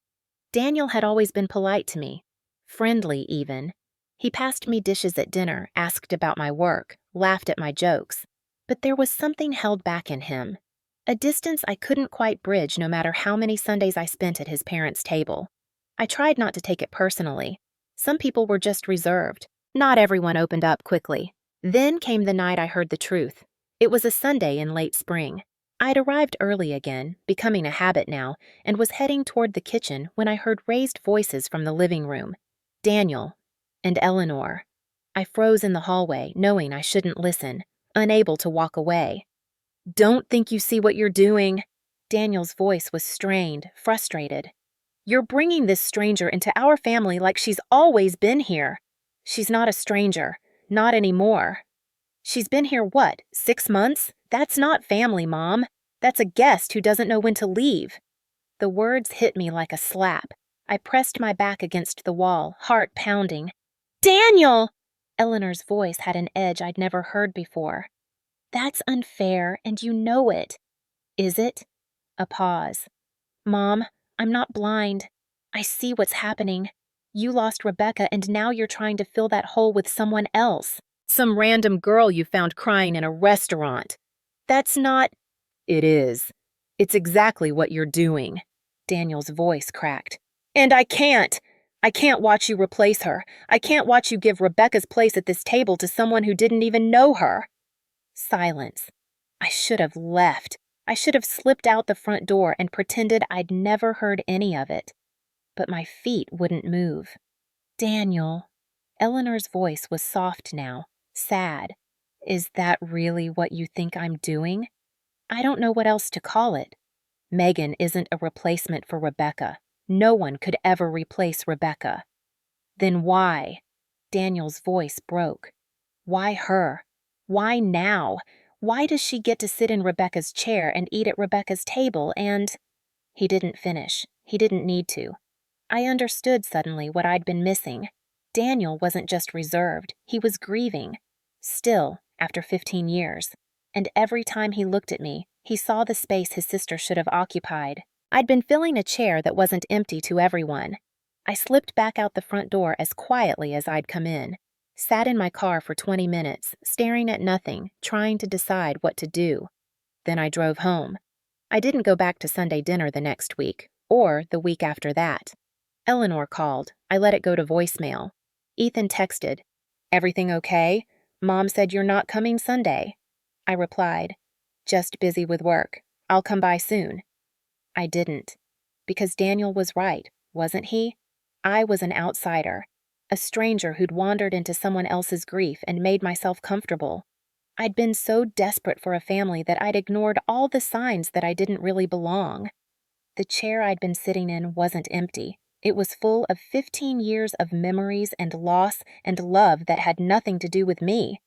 Daniel had always been polite to me, friendly even. He passed me dishes at dinner, asked about my work, laughed at my jokes. But there was something held back in him, a distance I couldn't quite bridge no matter how many Sundays I spent at his parents' table. I tried not to take it personally. Some people were just reserved. Not everyone opened up quickly. Then came the night I heard the truth. It was a Sunday in late spring. I'd arrived early again, becoming a habit now, and was heading toward the kitchen when I heard raised voices from the living room. Daniel and Eleanor. I froze in the hallway, knowing I shouldn't listen, unable to walk away. "Don't think you see what you're doing." Daniel's voice was strained, frustrated. "You're bringing this stranger into our family like she's always been here. She's not a stranger. Not anymore. She's been here what, 6 months? That's not family, Mom. That's a guest who doesn't know when to leave." The words hit me like a slap. I pressed my back against the wall, heart pounding. "Daniel!" Eleanor's voice had an edge I'd never heard before. "That's unfair, and you know it." "Is it?" A pause. "Mom, I'm not blind. I see what's happening. You lost Rebecca, and now you're trying to fill that hole with someone else. Some random girl you found crying in a restaurant. That's not—" "It is. It's exactly what you're doing." Daniel's voice cracked. "And I can't. I can't watch you replace her. I can't watch you give Rebecca's place at this table to someone who didn't even know her." Silence. I should have left. I should have slipped out the front door and pretended I'd never heard any of it. But my feet wouldn't move. "Daniel." Eleanor's voice was soft now, sad. "Is that really what you think I'm doing? I don't know what else to call it. Megan isn't a replacement for Rebecca. No one could ever replace Rebecca." "Then why?" Daniel's voice broke. "Why her? Why now? Why does she get to sit in Rebecca's chair and eat at Rebecca's table and—" He didn't finish. He didn't need to. I understood suddenly what I'd been missing. Daniel wasn't just reserved. He was grieving. Still, after 15 years. And every time he looked at me, he saw the space his sister should have occupied. I'd been filling a chair that wasn't empty to everyone. I slipped back out the front door as quietly as I'd come in. Sat in my car for 20 minutes, staring at nothing, trying to decide what to do. Then I drove home. I didn't go back to Sunday dinner the next week, or the week after that. Eleanor called. I let it go to voicemail. Ethan texted, "Everything okay? Mom said you're not coming Sunday." I replied, "Just busy with work. I'll come by soon." I didn't. Because Daniel was right, wasn't he? I was an outsider. A stranger who'd wandered into someone else's grief and made myself comfortable. I'd been so desperate for a family that I'd ignored all the signs that I didn't really belong. The chair I'd been sitting in wasn't empty. It was full of 15 years of memories and loss and love that had nothing to do with me.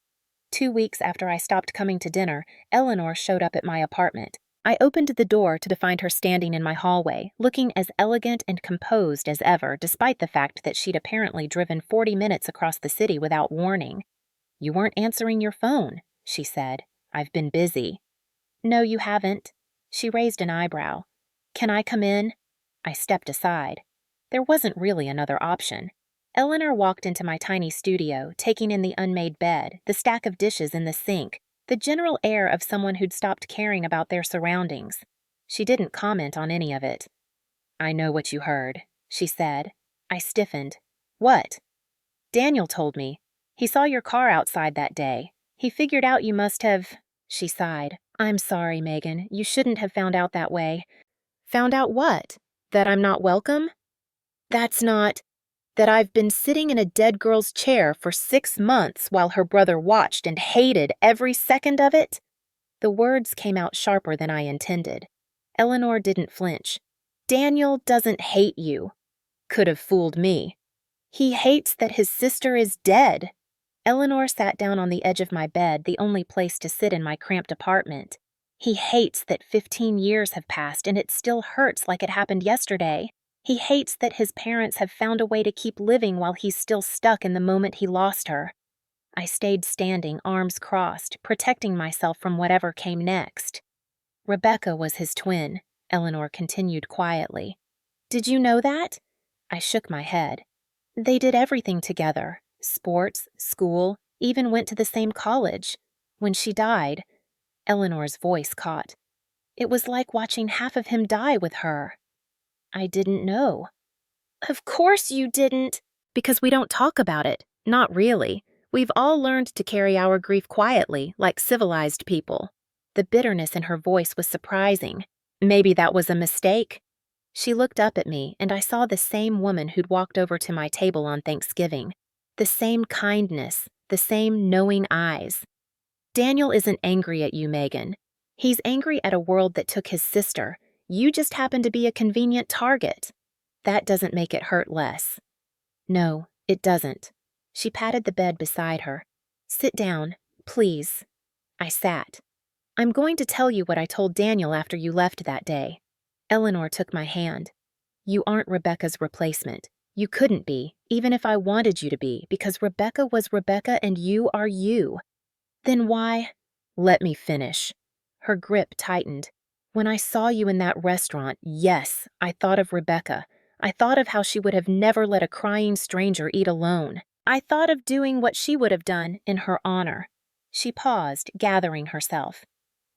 2 weeks after I stopped coming to dinner, Eleanor showed up at my apartment. I opened the door to find her standing in my hallway, looking as elegant and composed as ever, despite the fact that she'd apparently driven 40 minutes across the city without warning. "You weren't answering your phone," she said. "I've been busy." "No, you haven't." She raised an eyebrow. "Can I come in?" I stepped aside. There wasn't really another option. Eleanor walked into my tiny studio, taking in the unmade bed, the stack of dishes in the sink, the general air of someone who'd stopped caring about their surroundings. She didn't comment on any of it. "I know what you heard," she said. I stiffened. "What?" "Daniel told me. He saw your car outside that day. He figured out you must have—" She sighed. "I'm sorry, Megan. You shouldn't have found out that way." "Found out what? That I'm not welcome?" "That's not— that I've been sitting in a dead girl's chair for 6 months while her brother watched and hated every second of it." The words came out sharper than I intended. Eleanor didn't flinch. "Daniel doesn't hate you." "Could have fooled me." "He hates that his sister is dead." Eleanor sat down on the edge of my bed, the only place to sit in my cramped apartment. "He hates that 15 years have passed and it still hurts like it happened yesterday. He hates that his parents have found a way to keep living while he's still stuck in the moment he lost her." I stayed standing, arms crossed, protecting myself from whatever came next. Rebecca was his twin, Eleanor continued quietly. Did you know that? I shook my head. They did everything together. Sports, school, even went to the same college. When she died, Eleanor's voice caught. It was like watching half of him die with her. I didn't know. Of course you didn't. Because we don't talk about it. Not really. We've all learned to carry our grief quietly, like civilized people. The bitterness in her voice was surprising. Maybe that was a mistake. She looked up at me, and I saw the same woman who'd walked over to my table on Thanksgiving. The same kindness, the same knowing eyes. Daniel isn't angry at you, Megan. He's angry at a world that took his sister. You just happen to be a convenient target. That doesn't make it hurt less. No, it doesn't. She patted the bed beside her. Sit down, please. I sat. I'm going to tell you what I told Daniel after you left that day. Eleanor took my hand. You aren't Rebecca's replacement. You couldn't be, even if I wanted you to be, because Rebecca was Rebecca and you are you. Then why? Let me finish. Her grip tightened. When I saw you in that restaurant, yes, I thought of Rebecca. I thought of how she would have never let a crying stranger eat alone. I thought of doing what she would have done in her honor. She paused, gathering herself.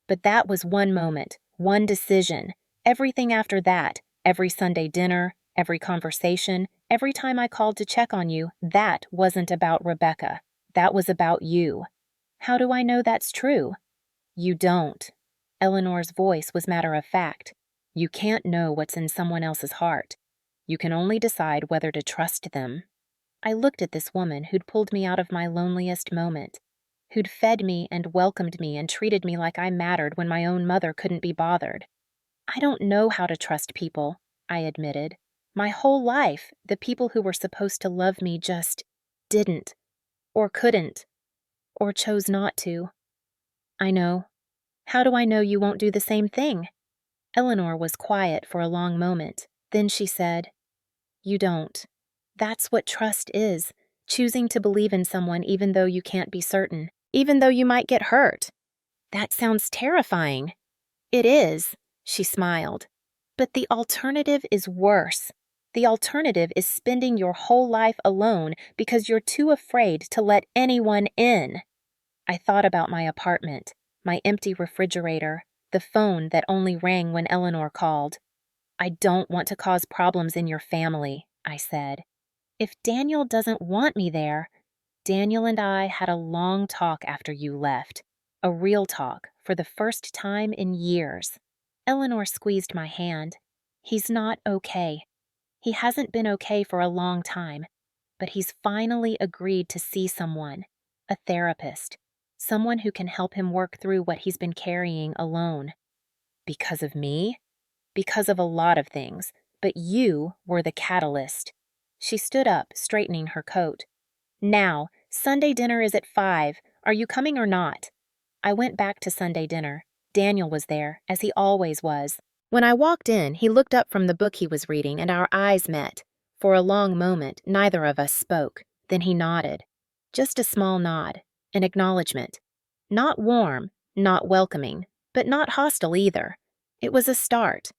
But that was one moment, one decision. Everything after that, every Sunday dinner, every conversation, every time I called to check on you, that wasn't about Rebecca. That was about you. How do I know that's true? You don't. Eleanor's voice was matter-of-fact. You can't know what's in someone else's heart. You can only decide whether to trust them. I looked at this woman who'd pulled me out of my loneliest moment, who'd fed me and welcomed me and treated me like I mattered when my own mother couldn't be bothered. I don't know how to trust people, I admitted. My whole life, the people who were supposed to love me just didn't, or couldn't, or chose not to. I know. How do I know you won't do the same thing? Eleanor was quiet for a long moment. Then she said, You don't. That's what trust is, choosing to believe in someone even though you can't be certain, even though you might get hurt. That sounds terrifying. It is, she smiled. But the alternative is worse. The alternative is spending your whole life alone because you're too afraid to let anyone in. I thought about my apartment, my empty refrigerator, the phone that only rang when Eleanor called. I don't want to cause problems in your family, I said. If Daniel doesn't want me there. Daniel and I had a long talk after you left. A real talk, for the first time in years. Eleanor squeezed my hand. He's not okay. He hasn't been okay for a long time, but he's finally agreed to see someone, a therapist, someone who can help him work through what he's been carrying alone. Because of me? Because of a lot of things, but you were the catalyst. She stood up, straightening her coat. Now, Sunday dinner is at 5. Are you coming or not? I went back to Sunday dinner. Daniel was there, as he always was. When I walked in, he looked up from the book he was reading, and our eyes met. For a long moment, neither of us spoke. Then he nodded. Just a small nod, an acknowledgement. Not warm, not welcoming, but not hostile either. It was a start.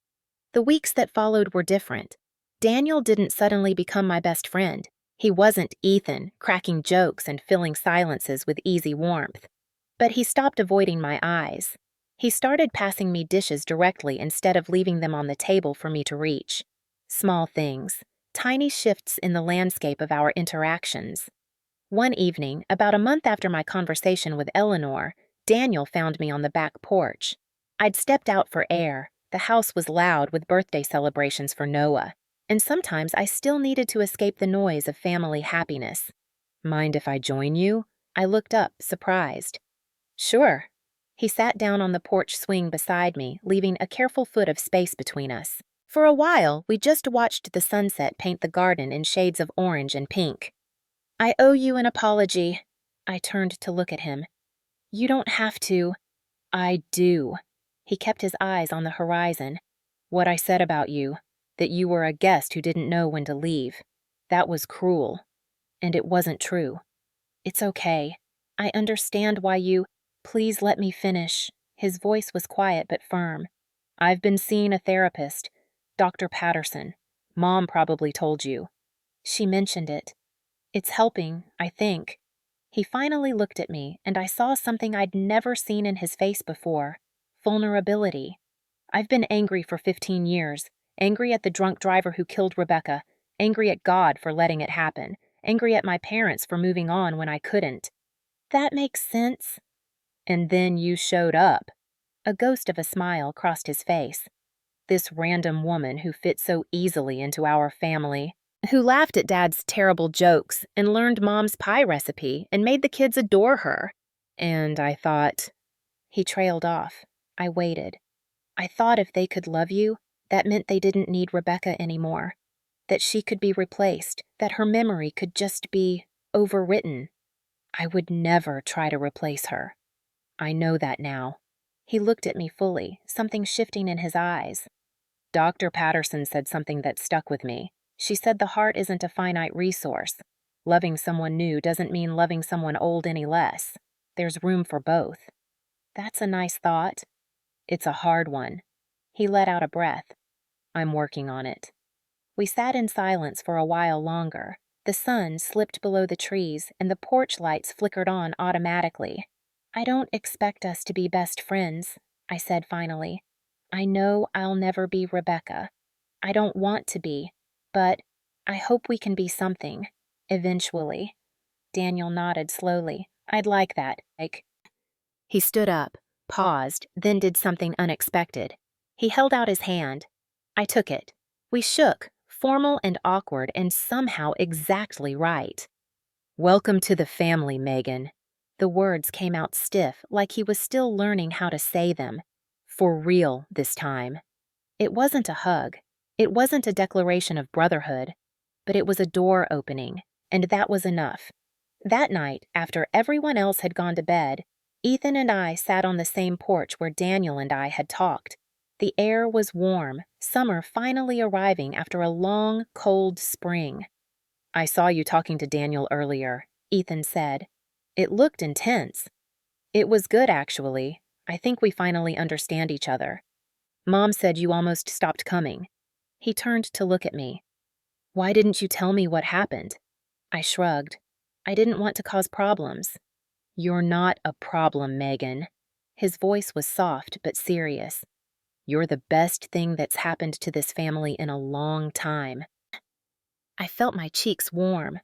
The weeks that followed were different. Daniel didn't suddenly become my best friend. He wasn't Ethan, cracking jokes and filling silences with easy warmth. But he stopped avoiding my eyes. He started passing me dishes directly instead of leaving them on the table for me to reach. Small things, tiny shifts in the landscape of our interactions. One evening, about a month after my conversation with Eleanor, Daniel found me on the back porch. I'd stepped out for air. The house was loud with birthday celebrations for Noah, and sometimes I still needed to escape the noise of family happiness. Mind if I join you? I looked up, surprised. Sure. He sat down on the porch swing beside me, leaving a careful foot of space between us. For a while, we just watched the sunset paint the garden in shades of orange and pink. I owe you an apology. I turned to look at him. You don't have to. I do. He kept his eyes on the horizon. What I said about you, that you were a guest who didn't know when to leave. That was cruel. And it wasn't true. It's okay. I understand why you— Please let me finish. His voice was quiet but firm. I've been seeing a therapist, Dr. Patterson. Mom probably told you. She mentioned it. It's helping, I think. He finally looked at me, and I saw something I'd never seen in his face before: vulnerability. I've been angry for 15 years, angry at the drunk driver who killed Rebecca, angry at God for letting it happen, angry at my parents for moving on when I couldn't. That makes sense. And then you showed up. A ghost of a smile crossed his face. This random woman who fit so easily into our family, who laughed at Dad's terrible jokes and learned Mom's pie recipe and made the kids adore her. And I thought— He trailed off. I waited. I thought if they could love you, that meant they didn't need Rebecca anymore. That she could be replaced, that her memory could just be overwritten. I would never try to replace her. I know that now. He looked at me fully, something shifting in his eyes. Dr. Patterson said something that stuck with me. She said the heart isn't a finite resource. Loving someone new doesn't mean loving someone old any less. There's room for both. That's a nice thought. It's a hard one. He let out a breath. I'm working on it. We sat in silence for a while longer. The sun slipped below the trees, and the porch lights flickered on automatically. I don't expect us to be best friends, I said finally. I know I'll never be Rebecca. I don't want to be, but I hope we can be something, eventually. Daniel nodded slowly. I'd like that. He stood up, paused, then did something unexpected. He held out his hand. I took it. We shook, formal and awkward, and somehow exactly right. Welcome to the family, Megan. The words came out stiff, like he was still learning how to say them. For real this time. It wasn't a hug. It wasn't a declaration of brotherhood. But it was a door opening, and that was enough. That night, after everyone else had gone to bed, Ethan and I sat on the same porch where Daniel and I had talked. The air was warm, summer finally arriving after a long, cold spring. I saw you talking to Daniel earlier, Ethan said. It looked intense. It was good, actually. I think we finally understand each other. Mom said you almost stopped coming. He turned to look at me. Why didn't you tell me what happened? I shrugged. I didn't want to cause problems. You're not a problem, Megan. His voice was soft but serious. You're the best thing that's happened to this family in a long time. I felt my cheeks warm.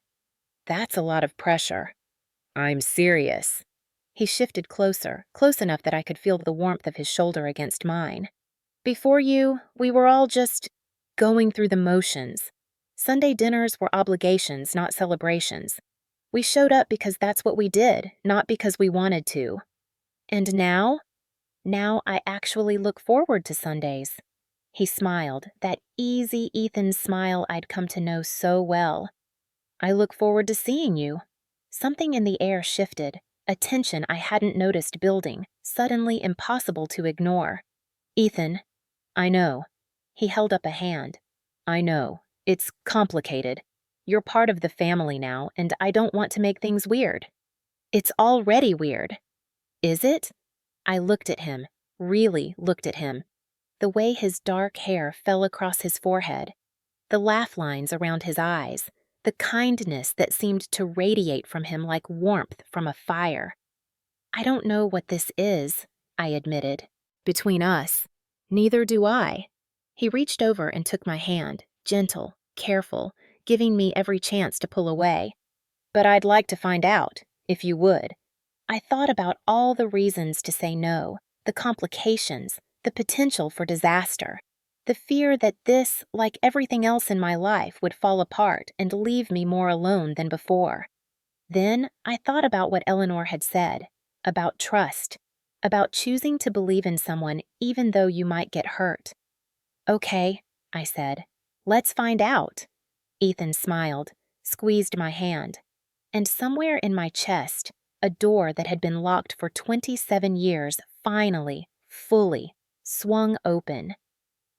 That's a lot of pressure. I'm serious. He shifted closer, close enough that I could feel the warmth of his shoulder against mine. Before you, we were all just going through the motions. Sunday dinners were obligations, not celebrations. We showed up because that's what we did, not because we wanted to. And now? Now I actually look forward to Sundays. He smiled, that easy Ethan smile I'd come to know so well. I look forward to seeing you. Something in the air shifted, a tension I hadn't noticed building, suddenly impossible to ignore. Ethan, I know. He held up a hand. I know. It's complicated. You're part of the family now, and I don't want to make things weird. It's already weird. Is it? I looked at him, really looked at him. The way his dark hair fell across his forehead, the laugh lines around his eyes, the kindness that seemed to radiate from him like warmth from a fire. I don't know what this is, I admitted. Between us, neither do I. He reached over and took my hand, gentle, careful, giving me every chance to pull away. But I'd like to find out, if you would. I thought about all the reasons to say no, the complications, the potential for disaster, the fear that this, like everything else in my life, would fall apart and leave me more alone than before. Then I thought about what Eleanor had said, about trust, about choosing to believe in someone even though you might get hurt. Okay, I said. Let's find out. Ethan smiled, squeezed my hand, and somewhere in my chest, a door that had been locked for 27 years finally, fully, swung open.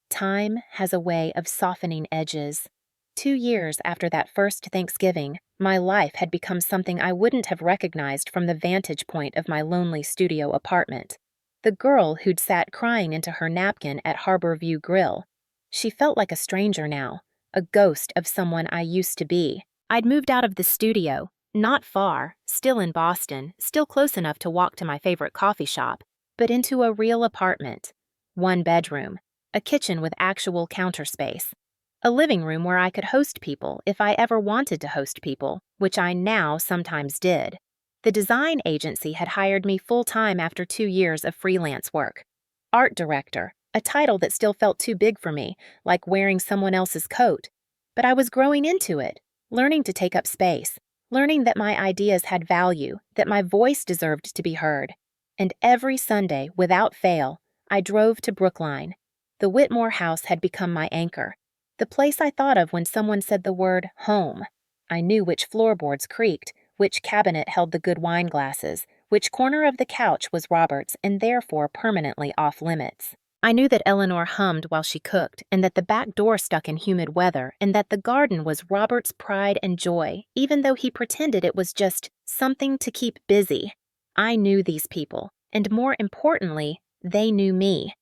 Time has a way of softening edges. 2 years after that first Thanksgiving, my life had become something I wouldn't have recognized from the vantage point of my lonely studio apartment. The girl who'd sat crying into her napkin at Harbor View Grill. She felt like a stranger now, a ghost of someone I used to be. I'd moved out of the studio, not far, still in Boston, still close enough to walk to my favorite coffee shop, but into a real apartment. 1 bedroom, a kitchen with actual counter space, a living room where I could host people if I ever wanted to host people, which I now sometimes did. The design agency had hired me full-time after 2 years of freelance work. Art director, a title that still felt too big for me, like wearing someone else's coat. But I was growing into it, learning to take up space, learning that my ideas had value, that my voice deserved to be heard. And every Sunday, without fail, I drove to Brookline. The Whitmore house had become my anchor, the place I thought of when someone said the word home. I knew which floorboards creaked, which cabinet held the good wine glasses, which corner of the couch was Robert's and therefore permanently off limits. I knew that Eleanor hummed while she cooked, and that the back door stuck in humid weather, and that the garden was Robert's pride and joy, even though he pretended it was just something to keep busy. I knew these people, and more importantly, they knew me.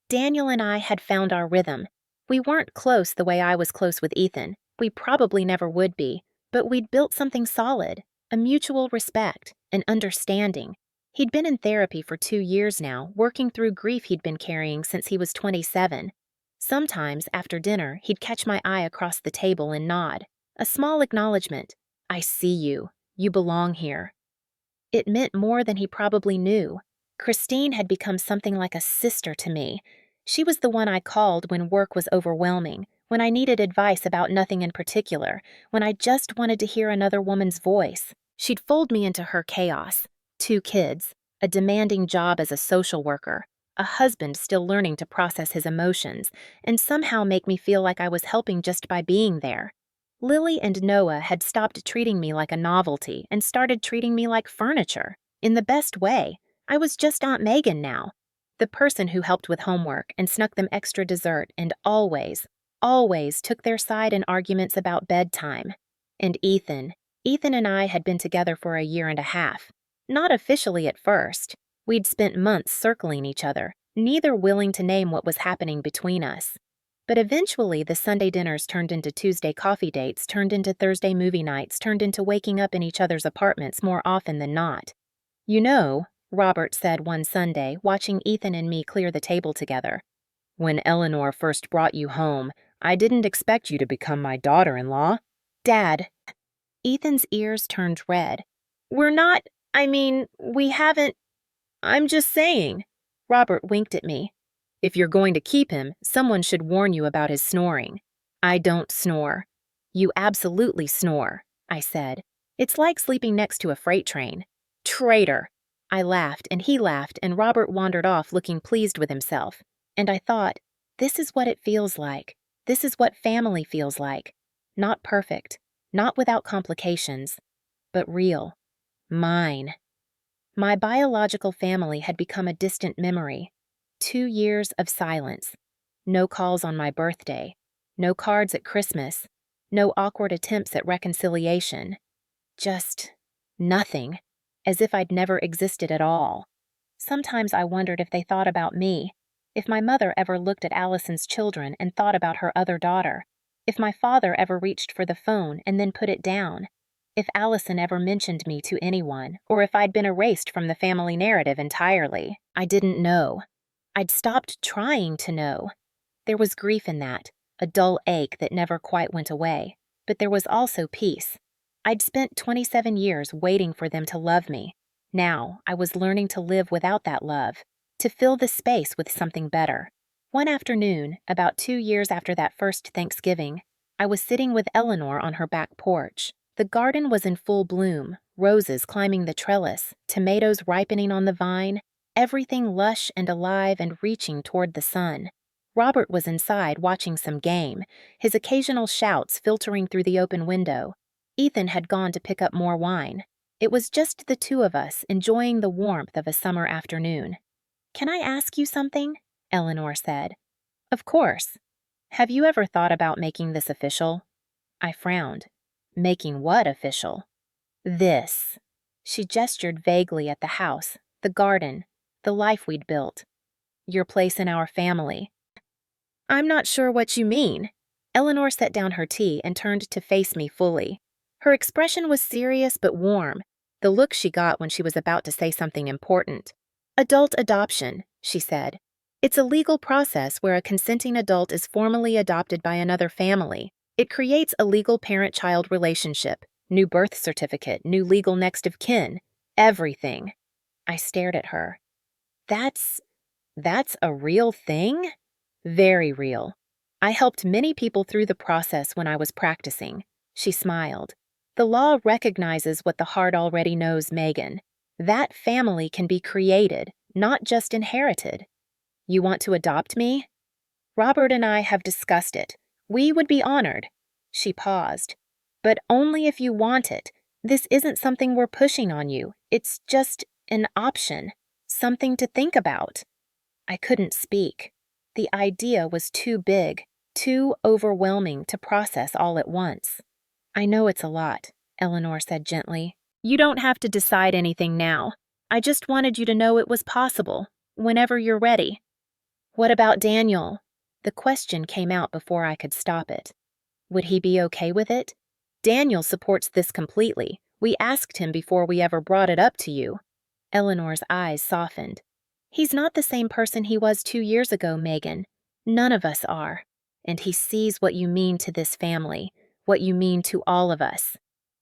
Daniel and I had found our rhythm. We weren't close the way I was close with Ethan. We probably never would be, but we'd built something solid, a mutual respect, an understanding. He'd been in therapy for 2 years now, working through grief he'd been carrying since he was 27. Sometimes, after dinner, he'd catch my eye across the table and nod. A small acknowledgement. I see you. You belong here. It meant more than he probably knew. Christine had become something like a sister to me. She was the one I called when work was overwhelming, when I needed advice about nothing in particular, when I just wanted to hear another woman's voice. She'd fold me into her chaos. 2 kids, a demanding job as a social worker, a husband still learning to process his emotions, and somehow make me feel like I was helping just by being there. Lily and Noah had stopped treating me like a novelty and started treating me like furniture, in the best way. I was just Aunt Megan now, the person who helped with homework and snuck them extra dessert and always took their side in arguments about bedtime. And Ethan and I had been together for a year and a half. Not officially at first. We'd spent months circling each other, neither willing to name what was happening between us. But eventually the Sunday dinners turned into Tuesday coffee dates, turned into Thursday movie nights, turned into waking up in each other's apartments more often than not. You know, Robert said one Sunday, watching Ethan and me clear the table together, "When Eleanor first brought you home, I didn't expect you to become my daughter-in-law." Dad. Ethan's ears turned red. We haven't. I'm just saying. Robert winked at me. If you're going to keep him, someone should warn you about his snoring. I don't snore. You absolutely snore, I said. It's like sleeping next to a freight train. Traitor. I laughed and he laughed and Robert wandered off looking pleased with himself. And I thought, this is what it feels like. This is what family feels like. Not perfect, not without complications, but real. Mine. My biological family had become a distant memory. 2 years of silence. No calls on my birthday. No cards at Christmas. No awkward attempts at reconciliation. Just nothing. As if I'd never existed at all. Sometimes I wondered if they thought about me, if my mother ever looked at Allison's children and thought about her other daughter, if my father ever reached for the phone and then put it down, if Allison ever mentioned me to anyone, or if I'd been erased from the family narrative entirely. I didn't know. I'd stopped trying to know. There was grief in that, a dull ache that never quite went away, but there was also peace. I'd spent 27 years waiting for them to love me. Now, I was learning to live without that love, to fill the space with something better. One afternoon, about 2 years after that first Thanksgiving, I was sitting with Eleanor on her back porch. The garden was in full bloom, roses climbing the trellis, tomatoes ripening on the vine, everything lush and alive and reaching toward the sun. Robert was inside watching some game, his occasional shouts filtering through the open window. Ethan had gone to pick up more wine. It was just the 2 of us enjoying the warmth of a summer afternoon. "Can I ask you something?" Eleanor said. "Of course. Have you ever thought about making this official?" I frowned. Making what official? This. She gestured vaguely at the house, the garden, the life we'd built. Your place in our family. I'm not sure what you mean. Eleanor set down her tea and turned to face me fully. Her expression was serious but warm, the look she got when she was about to say something important. Adult adoption, she said. It's a legal process where a consenting adult is formally adopted by another family. It creates a legal parent-child relationship, new birth certificate, new legal next of kin, everything. I stared at her. That's a real thing? Very real. I helped many people through the process when I was practicing. She smiled. The law recognizes what the heart already knows, Megan. That family can be created, not just inherited. You want to adopt me? Robert and I have discussed it. We would be honored. She paused. But only if you want it. This isn't something we're pushing on you. It's just an option. Something to think about. I couldn't speak. The idea was too big, too overwhelming to process all at once. I know it's a lot, Eleanor said gently. You don't have to decide anything now. I just wanted you to know it was possible, whenever you're ready. What about Daniel? The question came out before I could stop it. Would he be okay with it? Daniel supports this completely. We asked him before we ever brought it up to you. Eleanor's eyes softened. He's not the same person he was 2 years ago, Megan. None of us are. And he sees what you mean to this family, what you mean to all of us.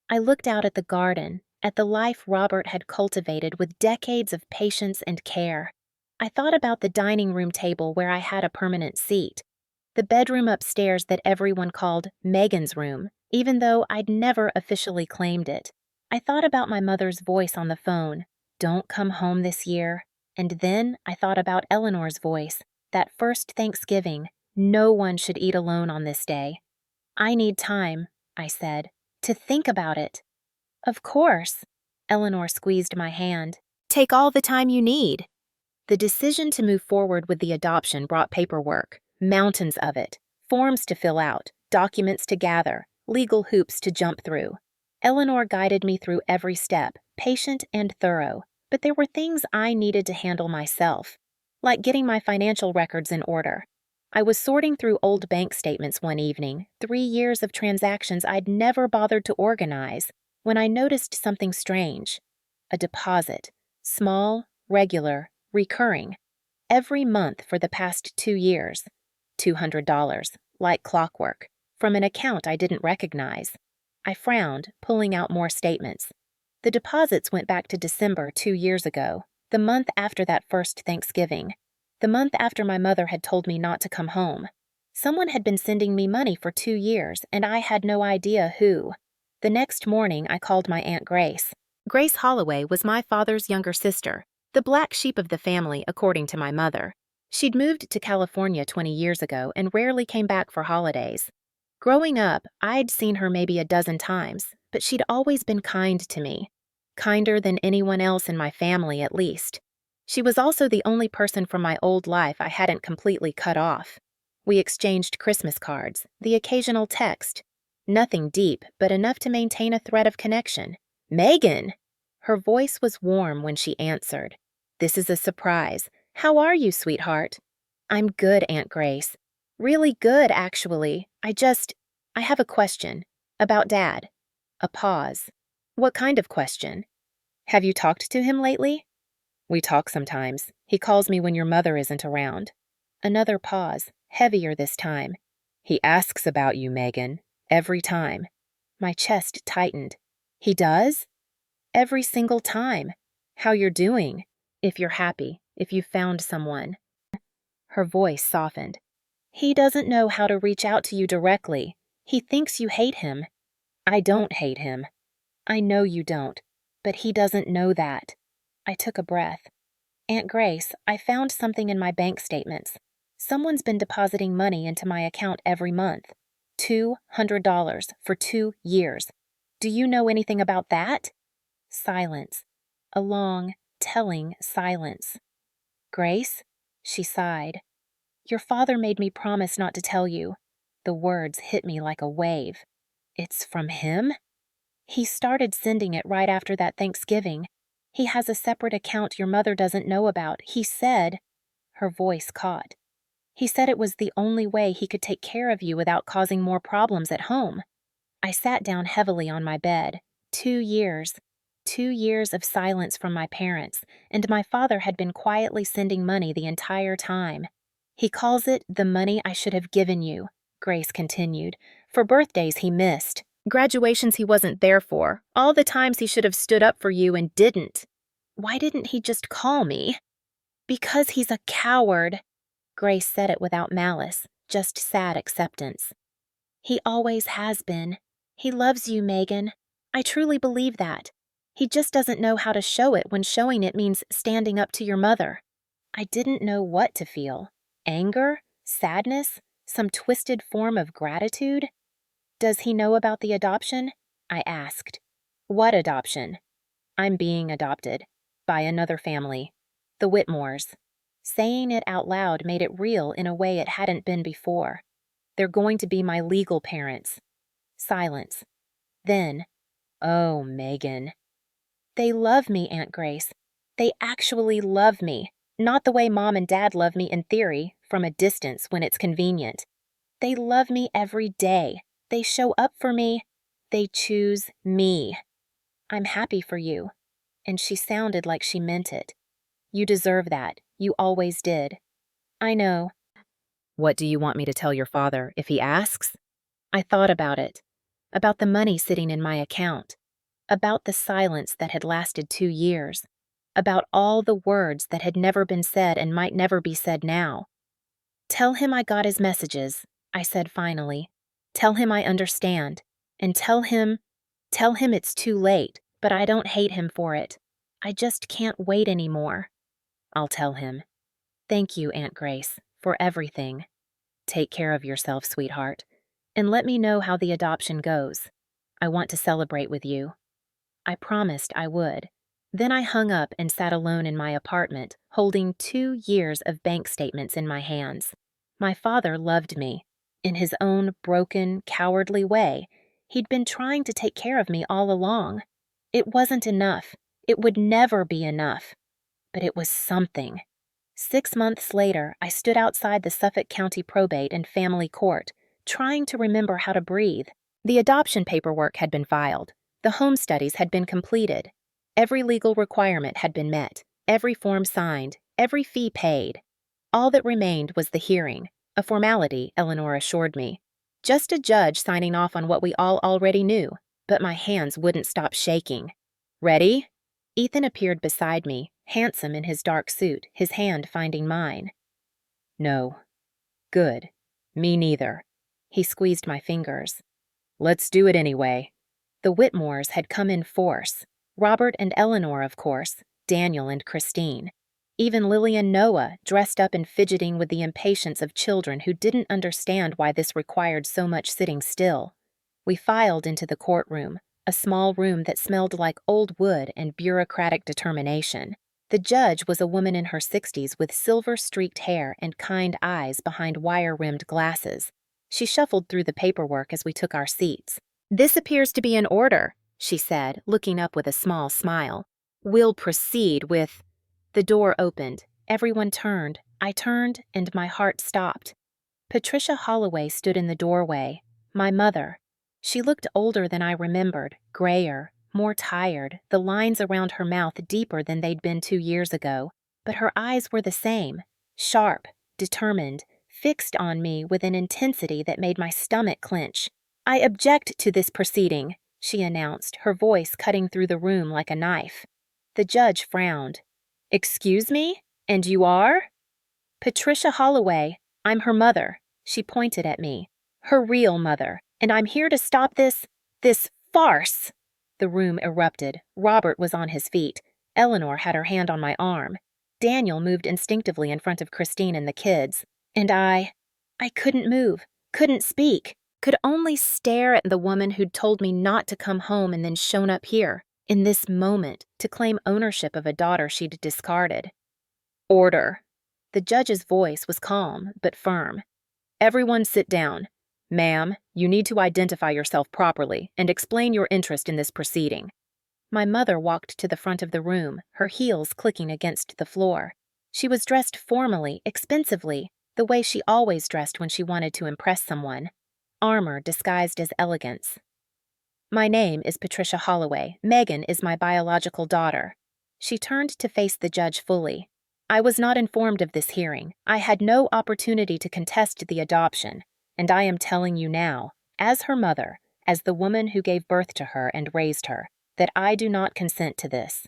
I looked out at the garden, at the life Robert had cultivated with decades of patience and care. I thought about the dining room table where I had a permanent seat, the bedroom upstairs that everyone called Megan's room, even though I'd never officially claimed it. I thought about my mother's voice on the phone, "Don't come home this year." And then I thought about Eleanor's voice, that first Thanksgiving, no one should eat alone on this day. I need time, I said, to think about it. Of course. Eleanor squeezed my hand. Take all the time you need. The decision to move forward with the adoption brought paperwork, mountains of it, forms to fill out, documents to gather, legal hoops to jump through. Eleanor guided me through every step, patient and thorough. But there were things I needed to handle myself, like getting my financial records in order. I was sorting through old bank statements one evening, 3 years of transactions I'd never bothered to organize, when I noticed something strange. A deposit, small, regular, recurring, every month for the past 2 years. $200, like clockwork, from an account I didn't recognize. I frowned, pulling out more statements. The deposits went back to December 2 years ago, the month after that first Thanksgiving, the month after my mother had told me not to come home. Someone had been sending me money for 2 years, and I had no idea who. The next morning, I called my Aunt Grace. Grace Holloway was my father's younger sister, the black sheep of the family, according to my mother. She'd moved to California 20 years ago and rarely came back for holidays. Growing up, I'd seen her maybe a dozen times, but she'd always been kind to me. Kinder than anyone else in my family, at least. She was also the only person from my old life I hadn't completely cut off. We exchanged Christmas cards, the occasional text. Nothing deep, but enough to maintain a thread of connection. Megan! Her voice was warm when she answered. This is a surprise. How are you, sweetheart? I'm good, Aunt Grace. Really good, actually. I have a question. About Dad. A pause. What kind of question? Have you talked to him lately? We talk sometimes. He calls me when your mother isn't around. Another pause, heavier this time. He asks about you, Megan. Every time. My chest tightened. He does? Every single time. How you're doing. If you're happy. If you found someone. Her voice softened. He doesn't know how to reach out to you directly. He thinks you hate him. I don't hate him. I know you don't, but he doesn't know that. I took a breath. Aunt Grace, I found something in my bank statements. Someone's been depositing money into my account every month. $200 for 2 years. Do you know anything about that? Silence. A long, telling silence. Grace? She sighed. Your father made me promise not to tell you. The words hit me like a wave. It's from him? He started sending it right after that Thanksgiving. He has a separate account your mother doesn't know about. He said, her voice caught. He said it was the only way he could take care of you without causing more problems at home. I sat down heavily on my bed. 2 years. 2 years of silence from my parents, and my father had been quietly sending money the entire time. He calls it the money I should have given you, Grace continued, for birthdays he missed, graduations he wasn't there for, all the times he should have stood up for you and didn't. Why didn't he just call me? Because he's a coward. Grace said it without malice, just sad acceptance. He always has been. He loves you, Megan. I truly believe that. He just doesn't know how to show it when showing it means standing up to your mother. I didn't know what to feel. Anger? Sadness? Some twisted form of gratitude? Does he know about the adoption? I asked. What adoption? I'm being adopted. By another family. The Whitmores. Saying it out loud made it real in a way it hadn't been before. They're going to be my legal parents. Silence. Then, oh, Megan. They love me, Aunt Grace. They actually love me. Not the way Mom and Dad love me in theory, from a distance when it's convenient. They love me every day. They show up for me. They choose me. I'm happy for you. And she sounded like she meant it. You deserve that. You always did. I know. What do you want me to tell your father if he asks? I thought about it. About the money sitting in my account. About the silence that had lasted 2 years. About all the words that had never been said and might never be said now. Tell him I got his messages, I said finally. Tell him I understand. And tell him it's too late, but I don't hate him for it. I just can't wait anymore. I'll tell him. Thank you, Aunt Grace, for everything. Take care of yourself, sweetheart. And let me know how the adoption goes. I want to celebrate with you. I promised I would. Then I hung up and sat alone in my apartment, holding 2 years of bank statements in my hands. My father loved me. In his own broken, cowardly way, he'd been trying to take care of me all along. It wasn't enough. It would never be enough. But it was something. 6 months later, I stood outside the Suffolk County Probate and Family Court, trying to remember how to breathe. The adoption paperwork had been filed. The home studies had been completed. Every legal requirement had been met, every form signed, every fee paid. All that remained was the hearing, a formality, Eleanor assured me. Just a judge signing off on what we all already knew, but my hands wouldn't stop shaking. Ready? Ethan appeared beside me, handsome in his dark suit, his hand finding mine. No. Good. Me neither. He squeezed my fingers. Let's do it anyway. The Whitmores had come in force. Robert and Eleanor, of course, Daniel and Christine. Even Lily and Noah, dressed up and fidgeting with the impatience of children who didn't understand why this required so much sitting still. We filed into the courtroom, a small room that smelled like old wood and bureaucratic determination. The judge was a woman in her 60s with silver-streaked hair and kind eyes behind wire-rimmed glasses. She shuffled through the paperwork as we took our seats. This appears to be in order, she said, looking up with a small smile. We'll proceed with... The door opened. Everyone turned. I turned, and my heart stopped. Patricia Holloway stood in the doorway. My mother. She looked older than I remembered, grayer, more tired, the lines around her mouth deeper than they'd been 2 years ago. But her eyes were the same, sharp, determined, fixed on me with an intensity that made my stomach clench. I object to this proceeding, she announced, her voice cutting through the room like a knife. The judge frowned. Excuse me? And you are? Patricia Holloway. I'm her mother. She pointed at me. Her real mother. And I'm here to stop this farce. The room erupted. Robert was on his feet. Eleanor had her hand on my arm. Daniel moved instinctively in front of Christine and the kids. And I couldn't move, couldn't speak, could only stare at the woman who'd told me not to come home and then shown up here, in this moment, to claim ownership of a daughter she'd discarded. Order. The judge's voice was calm but firm. Everyone sit down. Ma'am, you need to identify yourself properly and explain your interest in this proceeding. My mother walked to the front of the room, her heels clicking against the floor. She was dressed formally, expensively, the way she always dressed when she wanted to impress someone. Armor disguised as elegance. My name is Patricia Holloway. Megan is my biological daughter. She turned to face the judge fully. I was not informed of this hearing. I had no opportunity to contest the adoption, and I am telling you now, as her mother, as the woman who gave birth to her and raised her, that I do not consent to this.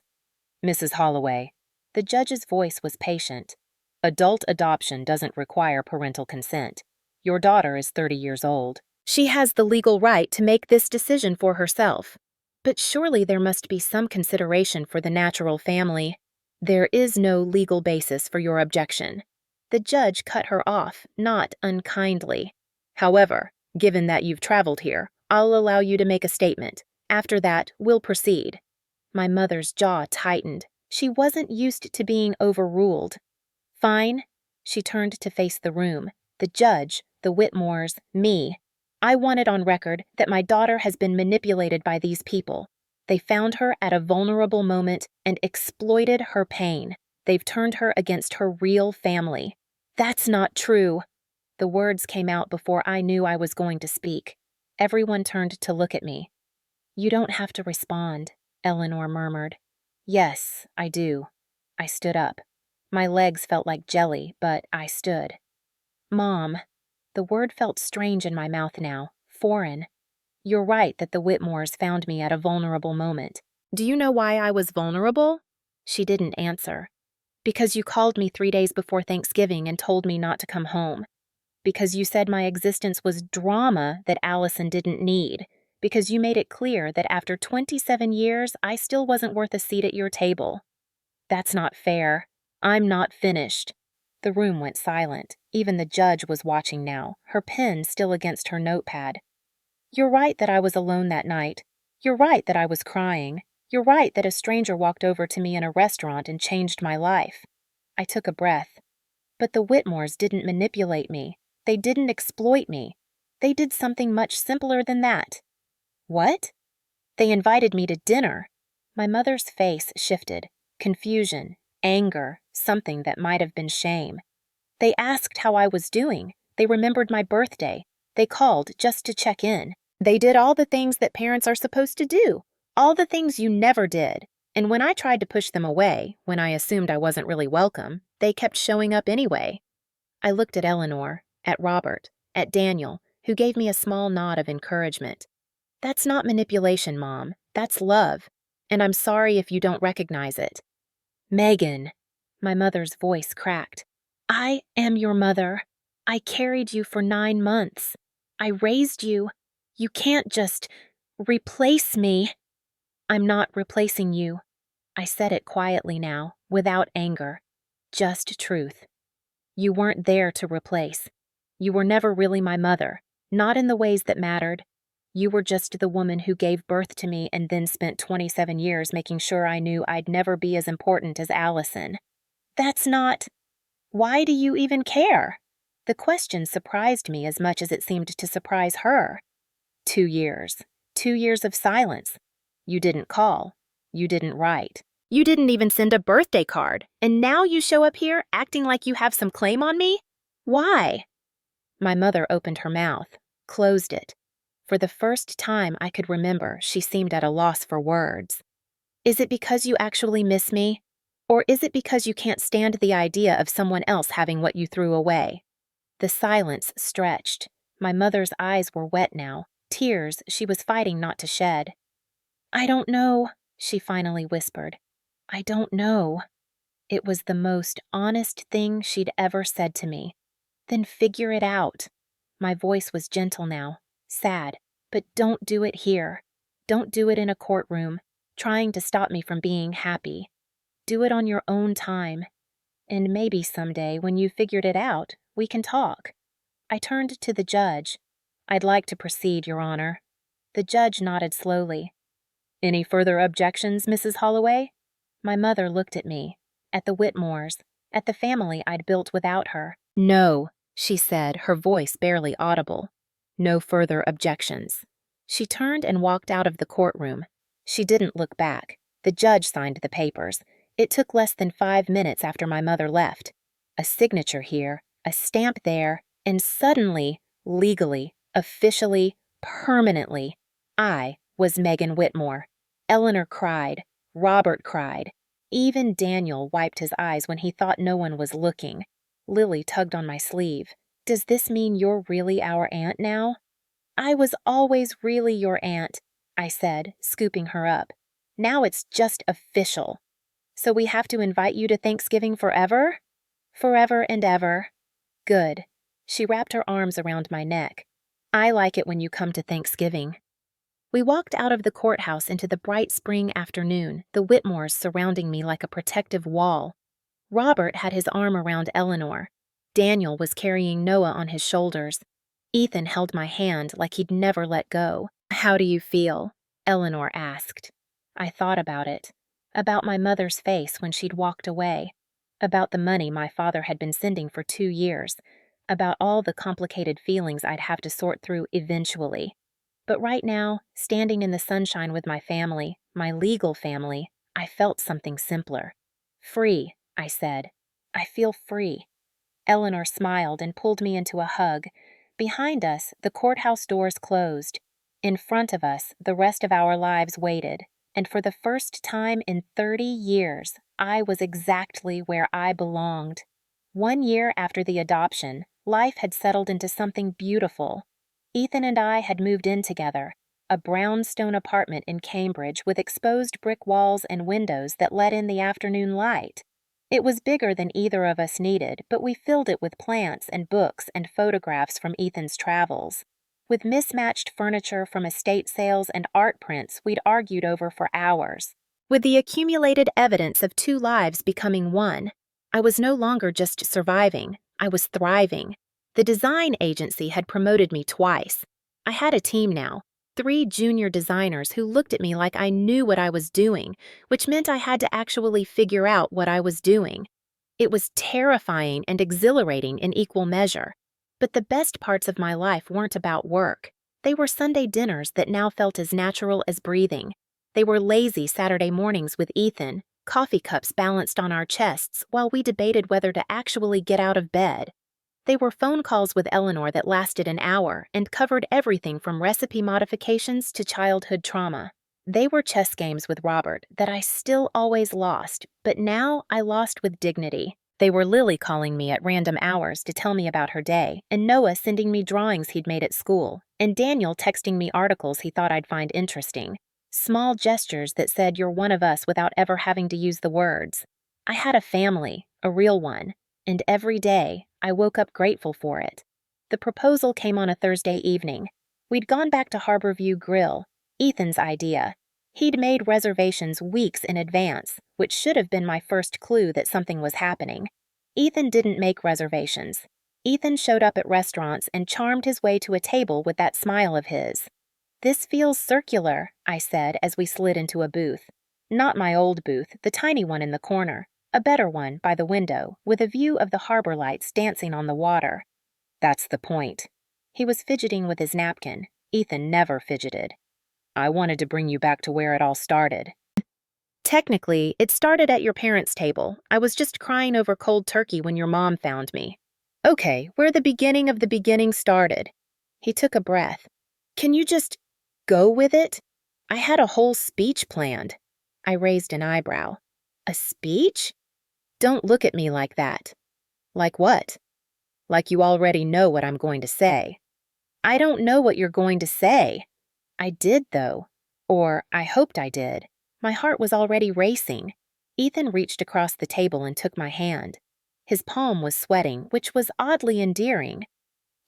Mrs. Holloway, the judge's voice was patient. Adult adoption doesn't require parental consent. Your daughter is 30 years old. She has the legal right to make this decision for herself. But surely there must be some consideration for the natural family. There is no legal basis for your objection. The judge cut her off, not unkindly. However, given that you've traveled here, I'll allow you to make a statement. After that, we'll proceed. My mother's jaw tightened. She wasn't used to being overruled. Fine. She turned to face the room. The judge, the Whitmores, me. I want it on record that my daughter has been manipulated by these people. They found her at a vulnerable moment and exploited her pain. They've turned her against her real family. That's not true. The words came out before I knew I was going to speak. Everyone turned to look at me. You don't have to respond, Eleanor murmured. Yes, I do. I stood up. My legs felt like jelly, but I stood. Mom. The word felt strange in my mouth now, foreign. You're right that the Whitmores found me at a vulnerable moment. Do you know why I was vulnerable? She didn't answer. Because you called me 3 days before Thanksgiving and told me not to come home. Because you said my existence was drama that Allison didn't need. Because you made it clear that after 27 years, I still wasn't worth a seat at your table. That's not fair. I'm not finished. The room went silent. Even the judge was watching now, her pen still against her notepad. You're right that I was alone that night. You're right that I was crying. You're right that a stranger walked over to me in a restaurant and changed my life. I took a breath. But the Whitmores didn't manipulate me. They didn't exploit me. They did something much simpler than that. What? They invited me to dinner. My mother's face shifted. Confusion, anger, something that might have been shame. They asked how I was doing. They remembered my birthday. They called just to check in. They did all the things that parents are supposed to do. All the things you never did. And when I tried to push them away, when I assumed I wasn't really welcome, they kept showing up anyway. I looked at Eleanor, at Robert, at Daniel, who gave me a small nod of encouragement. That's not manipulation, Mom. That's love. And I'm sorry if you don't recognize it. Megan. My mother's voice cracked. I am your mother. I carried you for 9 months. I raised you. You can't just replace me. I'm not replacing you. I said it quietly now, without anger. Just truth. You weren't there to replace. You were never really my mother, not in the ways that mattered. You were just the woman who gave birth to me and then spent 27 years making sure I knew I'd never be as important as Allison. That's not... Why do you even care? The question surprised me as much as it seemed to surprise her. 2 years. 2 years of silence. You didn't call. You didn't write. You didn't even send a birthday card. And now you show up here acting like you have some claim on me? Why? My mother opened her mouth, closed it. For the first time I could remember, she seemed at a loss for words. Is it because you actually miss me? Or is it because you can't stand the idea of someone else having what you threw away? The silence stretched. My mother's eyes were wet now, tears she was fighting not to shed. I don't know, she finally whispered. I don't know. It was the most honest thing she'd ever said to me. Then figure it out. My voice was gentle now, sad, but don't do it here. Don't do it in a courtroom, trying to stop me from being happy. Do it on your own time. And maybe someday, when you've figured it out, we can talk. I turned to the judge. I'd like to proceed, Your Honor. The judge nodded slowly. Any further objections, Mrs. Holloway? My mother looked at me, at the Whitmores, at the family I'd built without her. No, she said, her voice barely audible. No further objections. She turned and walked out of the courtroom. She didn't look back. The judge signed the papers. It took less than 5 minutes after my mother left. A signature here, a stamp there, and suddenly, legally, officially, permanently, I was Megan Whitmore. Eleanor cried. Robert cried. Even Daniel wiped his eyes when he thought no one was looking. Lily tugged on my sleeve. Does this mean you're really our aunt now? I was always really your aunt, I said, scooping her up. Now it's just official. So we have to invite you to Thanksgiving forever? Forever and ever. Good. She wrapped her arms around my neck. I like it when you come to Thanksgiving. We walked out of the courthouse into the bright spring afternoon, the Whitmores surrounding me like a protective wall. Robert had his arm around Eleanor. Daniel was carrying Noah on his shoulders. Ethan held my hand like he'd never let go. How do you feel? Eleanor asked. I thought about it. About my mother's face when she'd walked away. About the money my father had been sending for 2 years. About all the complicated feelings I'd have to sort through eventually. But right now, standing in the sunshine with my family, my legal family, I felt something simpler. Free, I said. I feel free. Eleanor smiled and pulled me into a hug. Behind us, the courthouse doors closed. In front of us, the rest of our lives waited. And for the first time in 30 years, I was exactly where I belonged. 1 year after the adoption, life had settled into something beautiful. Ethan and I had moved in together, a brownstone apartment in Cambridge with exposed brick walls and windows that let in the afternoon light. It was bigger than either of us needed, but we filled it with plants and books and photographs from Ethan's travels. With mismatched furniture from estate sales and art prints we'd argued over for hours. With the accumulated evidence of 2 lives becoming one, I was no longer just surviving, I was thriving. The design agency had promoted me twice. I had a team now, 3 junior designers who looked at me like I knew what I was doing, which meant I had to actually figure out what I was doing. It was terrifying and exhilarating in equal measure. But the best parts of my life weren't about work. They were Sunday dinners that now felt as natural as breathing. They were lazy Saturday mornings with Ethan, coffee cups balanced on our chests while we debated whether to actually get out of bed. They were phone calls with Eleanor that lasted an hour and covered everything from recipe modifications to childhood trauma. They were chess games with Robert that I still always lost, but now I lost with dignity. They were Lily calling me at random hours to tell me about her day, and Noah sending me drawings he'd made at school, and Daniel texting me articles he thought I'd find interesting. Small gestures that said you're one of us without ever having to use the words. I had a family, a real one, and every day I woke up grateful for it. The proposal came on a Thursday evening. We'd gone back to Harborview Grill, Ethan's idea. He'd made reservations weeks in advance, which should have been my first clue that something was happening. Ethan didn't make reservations. Ethan showed up at restaurants and charmed his way to a table with that smile of his. This feels circular, I said as we slid into a booth. Not my old booth, the tiny one in the corner. A better one by the window, with a view of the harbor lights dancing on the water. That's the point. He was fidgeting with his napkin. Ethan never fidgeted. I wanted to bring you back to where it all started. Technically, it started at your parents' table. I was just crying over cold turkey when your mom found me. Okay, where the beginning of the beginning started. He took a breath. Can you just go with it? I had a whole speech planned. I raised an eyebrow. A speech? Don't look at me like that. Like what? Like you already know what I'm going to say. I don't know what you're going to say. I did, though. Or I hoped I did. My heart was already racing. Ethan reached across the table and took my hand. His palm was sweating, which was oddly endearing.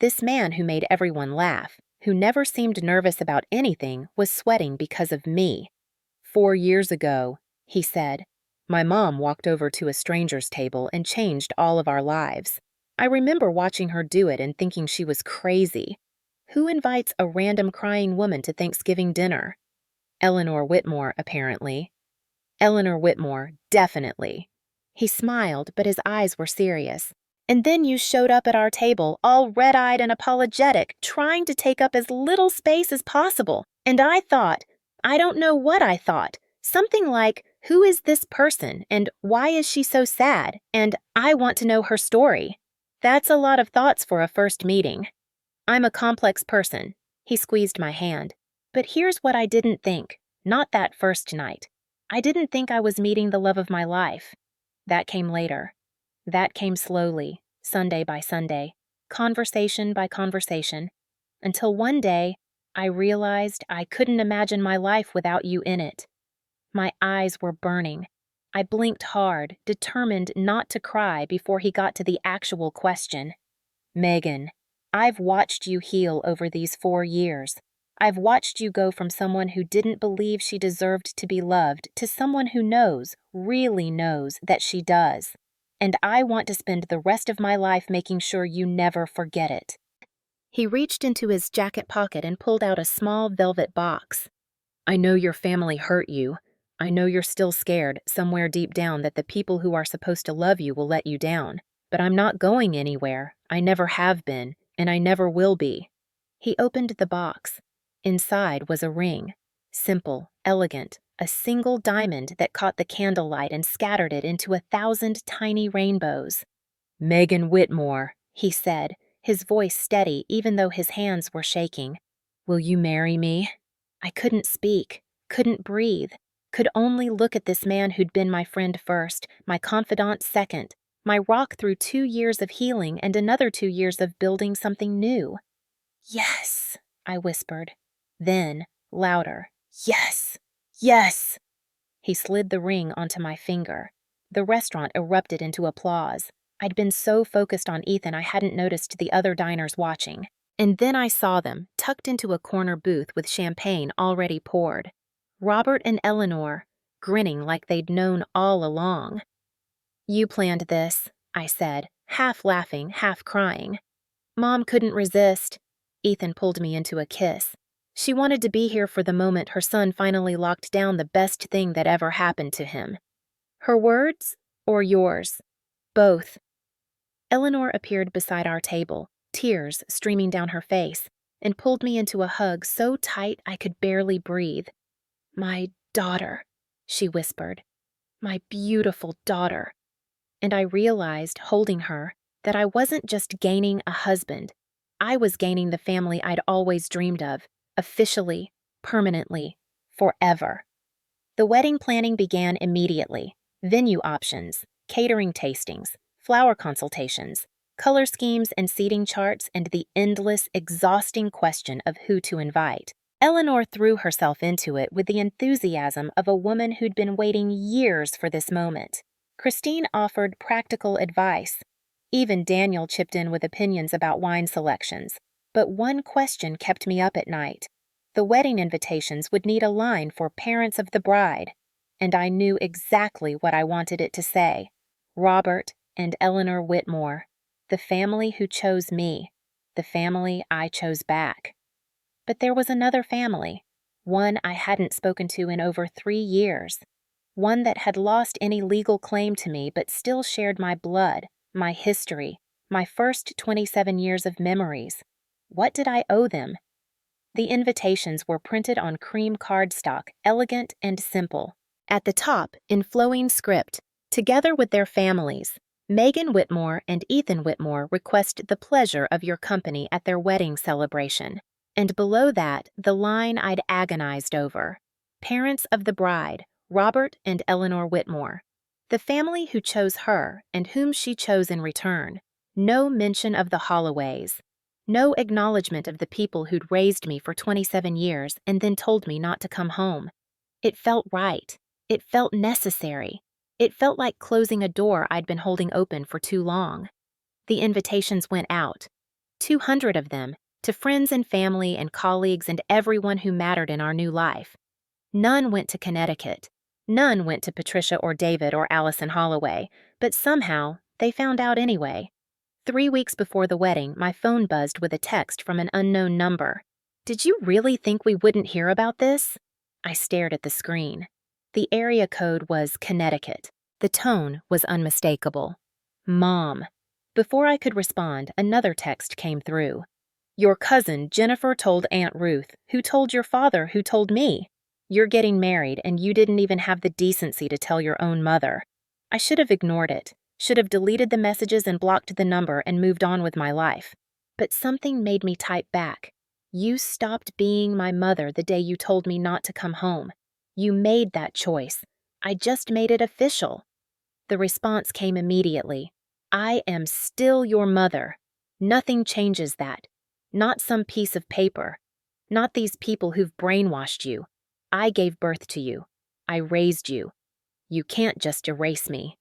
This man who made everyone laugh, who never seemed nervous about anything, was sweating because of me. 4 years ago, he said, my mom walked over to a stranger's table and changed all of our lives. I remember watching her do it and thinking she was crazy. Who invites a random crying woman to Thanksgiving dinner? Eleanor Whitmore, apparently. Eleanor Whitmore, definitely. He smiled, but his eyes were serious. And then you showed up at our table, all red-eyed and apologetic, trying to take up as little space as possible. And I thought, I don't know what I thought. Something like, who is this person, and why is she so sad, and I want to know her story. That's a lot of thoughts for a first meeting. I'm a complex person. He squeezed my hand. But here's what I didn't think, not that first night. I didn't think I was meeting the love of my life. That came later. That came slowly, Sunday by Sunday, conversation by conversation, until one day I realized I couldn't imagine my life without you in it. My eyes were burning. I blinked hard, determined not to cry before he got to the actual question. Megan, I've watched you heal over these 4 years. I've watched you go from someone who didn't believe she deserved to be loved to someone who knows, really knows, that she does. And I want to spend the rest of my life making sure you never forget it. He reached into his jacket pocket and pulled out a small velvet box. I know your family hurt you. I know you're still scared, somewhere deep down, that the people who are supposed to love you will let you down. But I'm not going anywhere. I never have been, and I never will be. He opened the box. Inside was a ring. Simple, elegant, a single diamond that caught the candlelight and scattered it into 1,000 tiny rainbows. Megan Whitmore, he said, his voice steady even though his hands were shaking. Will you marry me? I couldn't speak, couldn't breathe, could only look at this man who'd been my friend first, my confidant second, my rock through 2 years of healing and another 2 years of building something new. Yes, I whispered. Then, louder, yes, yes. He slid the ring onto my finger. The restaurant erupted into applause. I'd been so focused on Ethan I hadn't noticed the other diners watching. And then I saw them, tucked into a corner booth with champagne already poured. Robert and Eleanor, grinning like they'd known all along. You planned this, I said, half laughing, half crying. Mom couldn't resist. Ethan pulled me into a kiss. She wanted to be here for the moment her son finally locked down the best thing that ever happened to him. Her words or yours? Both. Eleanor appeared beside our table, tears streaming down her face, and pulled me into a hug so tight I could barely breathe. My daughter, she whispered. My beautiful daughter. And I realized, holding her, that I wasn't just gaining a husband. I was gaining the family I'd always dreamed of, officially, permanently, forever. The wedding planning began immediately. Venue options, catering tastings, flower consultations, color schemes and seating charts, and the endless, exhausting question of who to invite. Eleanor threw herself into it with the enthusiasm of a woman who'd been waiting years for this moment. Christine offered practical advice. Even Daniel chipped in with opinions about wine selections. But one question kept me up at night. The wedding invitations would need a line for parents of the bride, and I knew exactly what I wanted it to say. Robert and Eleanor Whitmore, the family who chose me, the family I chose back. But there was another family, one I hadn't spoken to in over 3 years, one that had lost any legal claim to me but still shared my blood, my history, my first 27 years of memories. What did I owe them? The invitations were printed on cream cardstock, elegant and simple. At the top, in flowing script, together with their families, Megan Whitmore and Ethan Whitmore request the pleasure of your company at their wedding celebration. And below that, the line I'd agonized over. Parents of the bride, Robert and Eleanor Whitmore. The family who chose her and whom she chose in return. No mention of the Holloways. No acknowledgement of the people who'd raised me for 27 years and then told me not to come home. It felt right. It felt necessary. It felt like closing a door I'd been holding open for too long. The invitations went out. 200 of them, to friends and family and colleagues and everyone who mattered in our new life. None went to Connecticut. None went to Patricia or David or Allison Holloway, but somehow they found out anyway. 3 weeks before the wedding, my phone buzzed with a text from an unknown number. Did you really think we wouldn't hear about this? I stared at the screen. The area code was Connecticut. The tone was unmistakable. Mom. Before I could respond, another text came through. Your cousin, Jennifer, told Aunt Ruth, who told your father, who told me. You're getting married, and you didn't even have the decency to tell your own mother. I should have ignored it, should have deleted the messages and blocked the number and moved on with my life. But something made me type back. You stopped being my mother the day you told me not to come home. You made that choice. I just made it official. The response came immediately. I am still your mother. Nothing changes that. Not some piece of paper. Not these people who've brainwashed you. I gave birth to you. I raised you. You can't just erase me.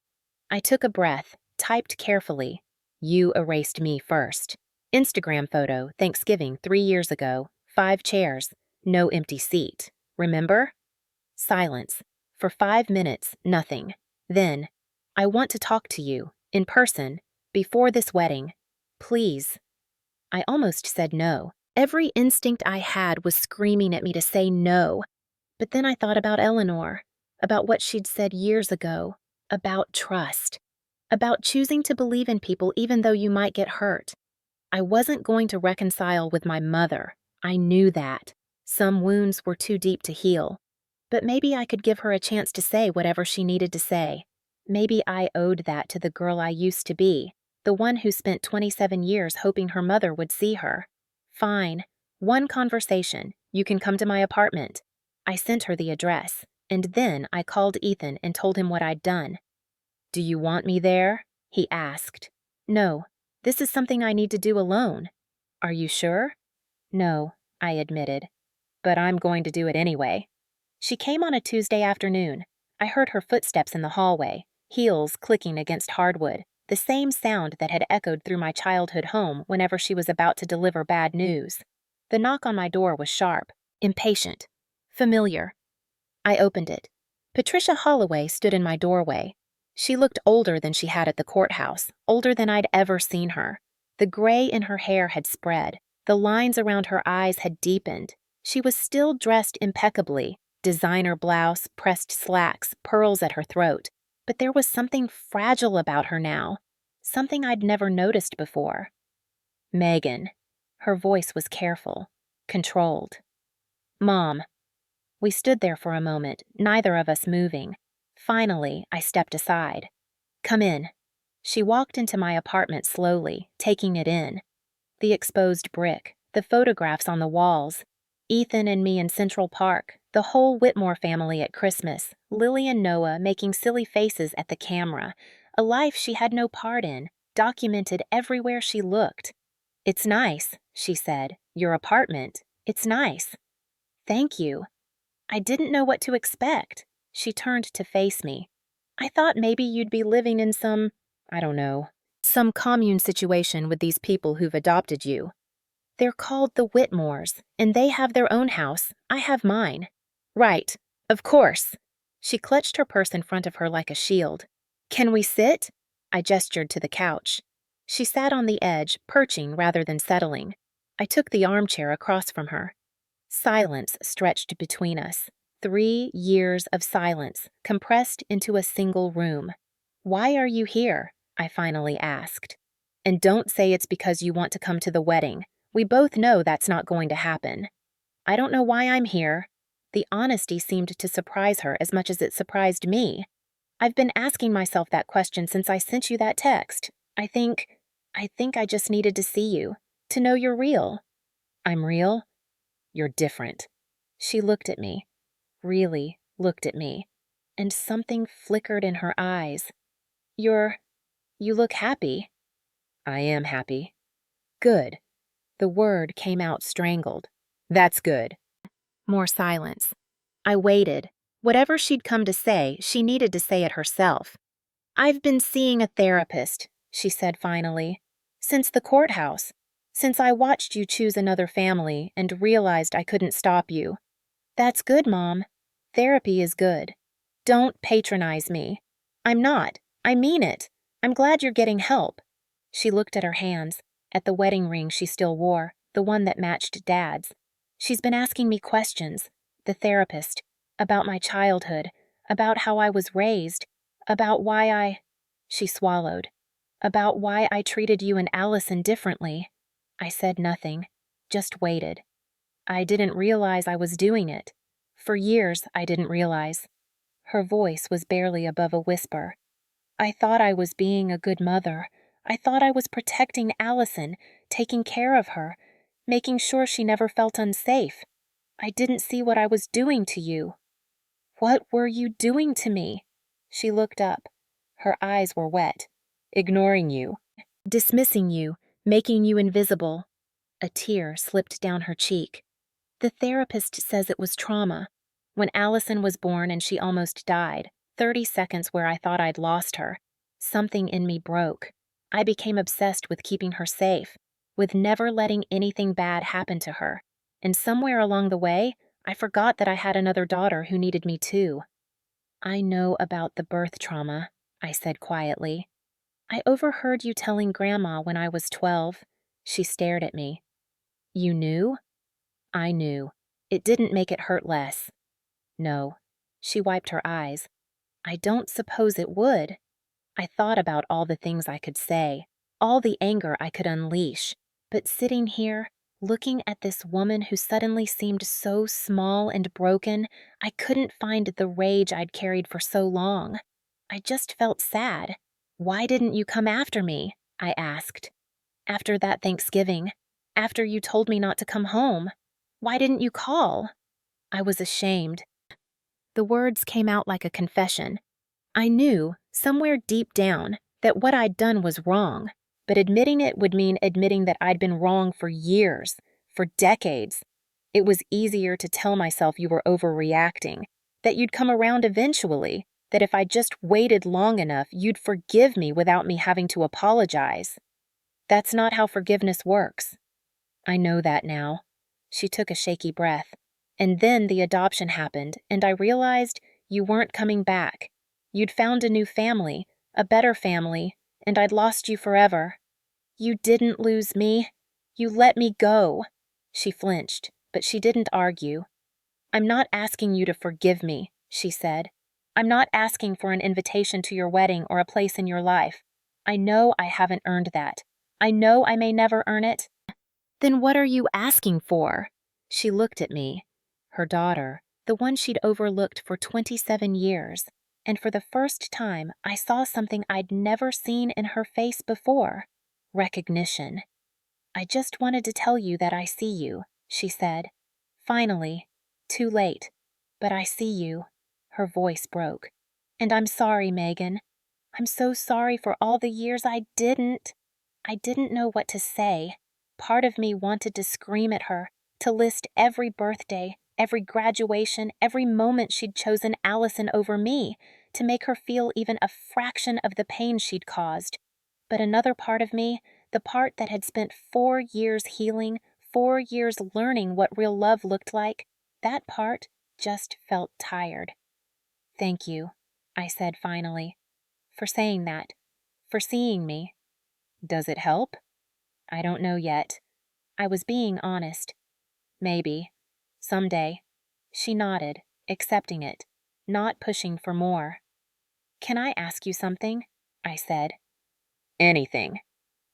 I took a breath, typed carefully. You erased me first. Instagram photo, Thanksgiving 3 years ago, 5 chairs, no empty seat. Remember? Silence. For 5 minutes, nothing. Then, I want to talk to you, in person, before this wedding. Please. I almost said no. Every instinct I had was screaming at me to say no. But then I thought about Eleanor, about what she'd said years ago, about trust, about choosing to believe in people even though you might get hurt. I wasn't going to reconcile with my mother. I knew that. Some wounds were too deep to heal. But maybe I could give her a chance to say whatever she needed to say. Maybe I owed that to the girl I used to be, the one who spent 27 years hoping her mother would see her. Fine. One conversation. You can come to my apartment. I sent her the address, and then I called Ethan and told him what I'd done. Do you want me there? He asked. No. This is something I need to do alone. Are you sure? No, I admitted. But I'm going to do it anyway. She came on a Tuesday afternoon. I heard her footsteps in the hallway, heels clicking against hardwood, the same sound that had echoed through my childhood home whenever she was about to deliver bad news. The knock on my door was sharp, impatient, familiar. I opened it. Patricia Holloway stood in my doorway. She looked older than she had at the courthouse, older than I'd ever seen her. The gray in her hair had spread. The lines around her eyes had deepened. She was still dressed impeccably, designer blouse, pressed slacks, pearls at her throat. But there was something fragile about her now, something I'd never noticed before. Megan. Her voice was careful, controlled. Mom. We stood there for a moment, neither of us moving. Finally, I stepped aside. Come in. She walked into my apartment slowly, taking it in. The exposed brick, the photographs on the walls, Ethan and me in Central Park, the whole Whitmore family at Christmas, Lily and Noah making silly faces at the camera, a life she had no part in, documented everywhere she looked. It's nice, she said. Your apartment. It's nice. Thank you. I didn't know what to expect. She turned to face me. I thought maybe you'd be living in some commune situation with these people who've adopted you. They're called the Whitmores, and they have their own house. I have mine. Right, of course. She clutched her purse in front of her like a shield. Can we sit? I gestured to the couch. She sat on the edge, perching rather than settling. I took the armchair across from her. Silence stretched between us. 3 years of silence, compressed into a single room. Why are you here? I finally asked. And don't say it's because you want to come to the wedding. We both know that's not going to happen. I don't know why I'm here. The honesty seemed to surprise her as much as it surprised me. I've been asking myself that question since I sent you that text. I think I just needed to see you, to know you're real. I'm real? You're different. She looked at me, really looked at me, and something flickered in her eyes. You look happy. I am happy. Good. The word came out strangled. That's good. More silence. I waited. Whatever she'd come to say, she needed to say it herself. I've been seeing a therapist, she said finally, since the courthouse, since I watched you choose another family and realized I couldn't stop you. That's good, Mom. Therapy is good. Don't patronize me. I'm not. I mean it. I'm glad you're getting help. She looked at her hands, at the wedding ring she still wore, the one that matched Dad's. She's been asking me questions, the therapist, about my childhood, about how I was raised, about why She swallowed. About why I treated you and Allison differently. I said nothing, just waited. I didn't realize I was doing it. For years, I didn't realize. Her voice was barely above a whisper. I thought I was being a good mother. I thought I was protecting Allison, taking care of her, making sure she never felt unsafe. I didn't see what I was doing to you. What were you doing to me? She looked up. Her eyes were wet. Ignoring you. Dismissing you, making you invisible. A tear slipped down her cheek. The therapist says it was trauma. When Allison was born and she almost died, 30 seconds where I thought I'd lost her, something in me broke. I became obsessed with keeping her safe, with never letting anything bad happen to her. And somewhere along the way, I forgot that I had another daughter who needed me too. I know about the birth trauma, I said quietly. I overheard you telling Grandma when I was 12. She stared at me. You knew? I knew. It didn't make it hurt less. No. She wiped her eyes. I don't suppose it would. I thought about all the things I could say, all the anger I could unleash, but sitting here, looking at this woman who suddenly seemed so small and broken, I couldn't find the rage I'd carried for so long. I just felt sad. Why didn't you come after me? I asked. After that Thanksgiving, after you told me not to come home, why didn't you call? I was ashamed. The words came out like a confession. I knew, somewhere deep down, that what I'd done was wrong, but admitting it would mean admitting that I'd been wrong for years, for decades. It was easier to tell myself you were overreacting, that you'd come around eventually, that if I just waited long enough, you'd forgive me without me having to apologize. That's not how forgiveness works. I know that now. She took a shaky breath. And then the adoption happened, and I realized you weren't coming back. You'd found a new family, a better family, and I'd lost you forever. You didn't lose me. You let me go. She flinched, but she didn't argue. I'm not asking you to forgive me, she said. I'm not asking for an invitation to your wedding or a place in your life. I know I haven't earned that. I know I may never earn it. Then what are you asking for? She looked at me. Her daughter, the one she'd overlooked for 27 years, and for the first time I saw something I'd never seen in her face before. Recognition. I just wanted to tell you that I see you, she said. Finally. Too late. But I see you. Her voice broke. And I'm sorry, Megan. I'm so sorry for all the years I didn't. I didn't know what to say. Part of me wanted to scream at her, to list every birthday, every graduation, every moment she'd chosen Allison over me, to make her feel even a fraction of the pain she'd caused. But another part of me, the part that had spent 4 years healing, 4 years learning what real love looked like, that part just felt tired. Thank you, I said finally, for saying that, for seeing me. Does it help? I don't know yet. I was being honest. Maybe. Someday. She nodded, accepting it, not pushing for more. Can I ask you something? I said. Anything.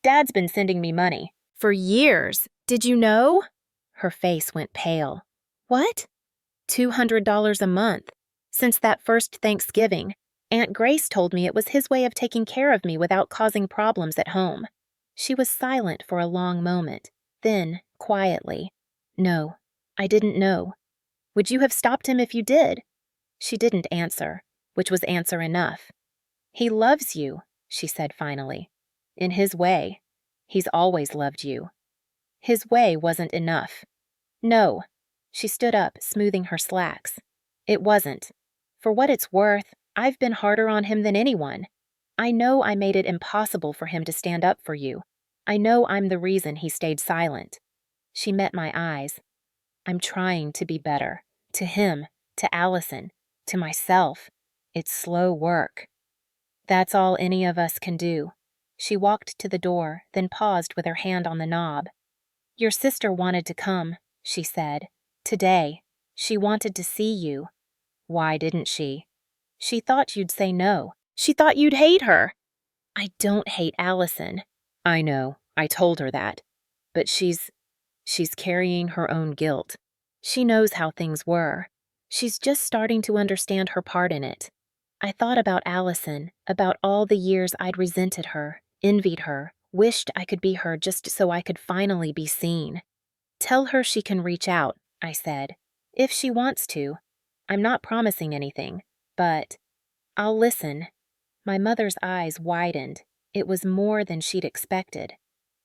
Dad's been sending me money. For years. Did you know? Her face went pale. What? $200 a month. Since that first Thanksgiving, Aunt Grace told me it was his way of taking care of me without causing problems at home. She was silent for a long moment. Then, quietly, no, I didn't know. Would you have stopped him if you did? She didn't answer, which was answer enough. He loves you, she said finally. In his way. He's always loved you. His way wasn't enough. No. She stood up, smoothing her slacks. It wasn't. For what it's worth, I've been harder on him than anyone. I know I made it impossible for him to stand up for you. I know I'm the reason he stayed silent. She met my eyes. I'm trying to be better. To him, to Allison, to myself. It's slow work. That's all any of us can do. She walked to the door, then paused with her hand on the knob. Your sister wanted to come, she said. Today. She wanted to see you. Why didn't she? She thought you'd say no. She thought you'd hate her. I don't hate Allison. I know, I told her that. But she's carrying her own guilt. She knows how things were. She's just starting to understand her part in it. I thought about Allison, about all the years I'd resented her, envied her, wished I could be her just so I could finally be seen. Tell her she can reach out, I said, if she wants to. I'm not promising anything, but I'll listen. My mother's eyes widened. It was more than she'd expected.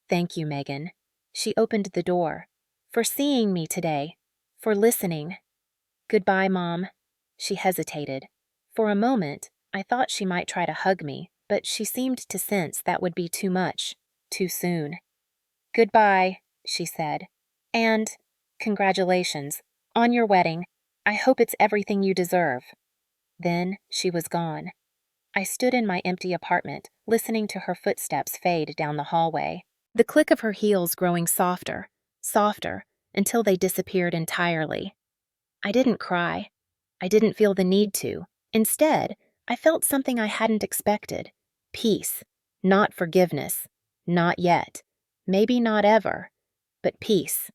Thank you, Megan. She opened the door. For seeing me today. For listening. Goodbye, Mom. She hesitated. For a moment, I thought she might try to hug me, but she seemed to sense that would be too much, too soon. Goodbye, she said. And, congratulations, on your wedding. I hope it's everything you deserve. Then she was gone. I stood in my empty apartment, listening to her footsteps fade down the hallway. The click of her heels growing softer, softer, until they disappeared entirely. I didn't cry. I didn't feel the need to. Instead, I felt something I hadn't expected. Peace. Not forgiveness. Not yet. Maybe not ever. But peace.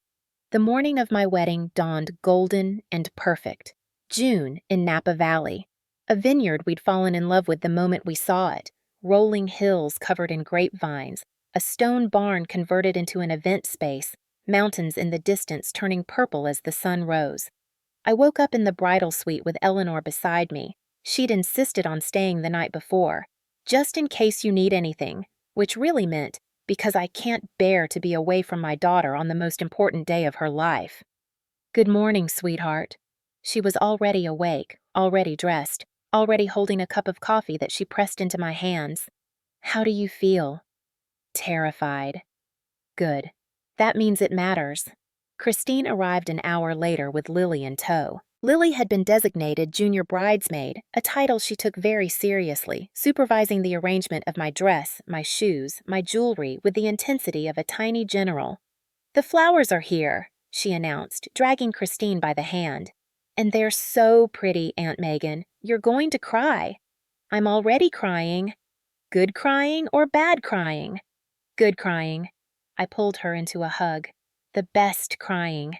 The morning of my wedding dawned golden and perfect. June in Napa Valley. A vineyard we'd fallen in love with the moment we saw it. Rolling hills covered in grapevines. A stone barn converted into an event space. Mountains in the distance turning purple as the sun rose. I woke up in the bridal suite with Eleanor beside me. She'd insisted on staying the night before, just in case you need anything, which really meant because I can't bear to be away from my daughter on the most important day of her life. Good morning, sweetheart. She was already awake, already dressed, already holding a cup of coffee that she pressed into my hands. How do you feel? Terrified. Good. That means it matters. Christine arrived an hour later with Lily in tow. Lily had been designated junior bridesmaid, a title she took very seriously, supervising the arrangement of my dress, my shoes, my jewelry with the intensity of a tiny general. The flowers are here, she announced, dragging Christine by the hand. And they're so pretty, Aunt Megan. You're going to cry. I'm already crying. Good crying or bad crying? Good crying. I pulled her into a hug. The best crying.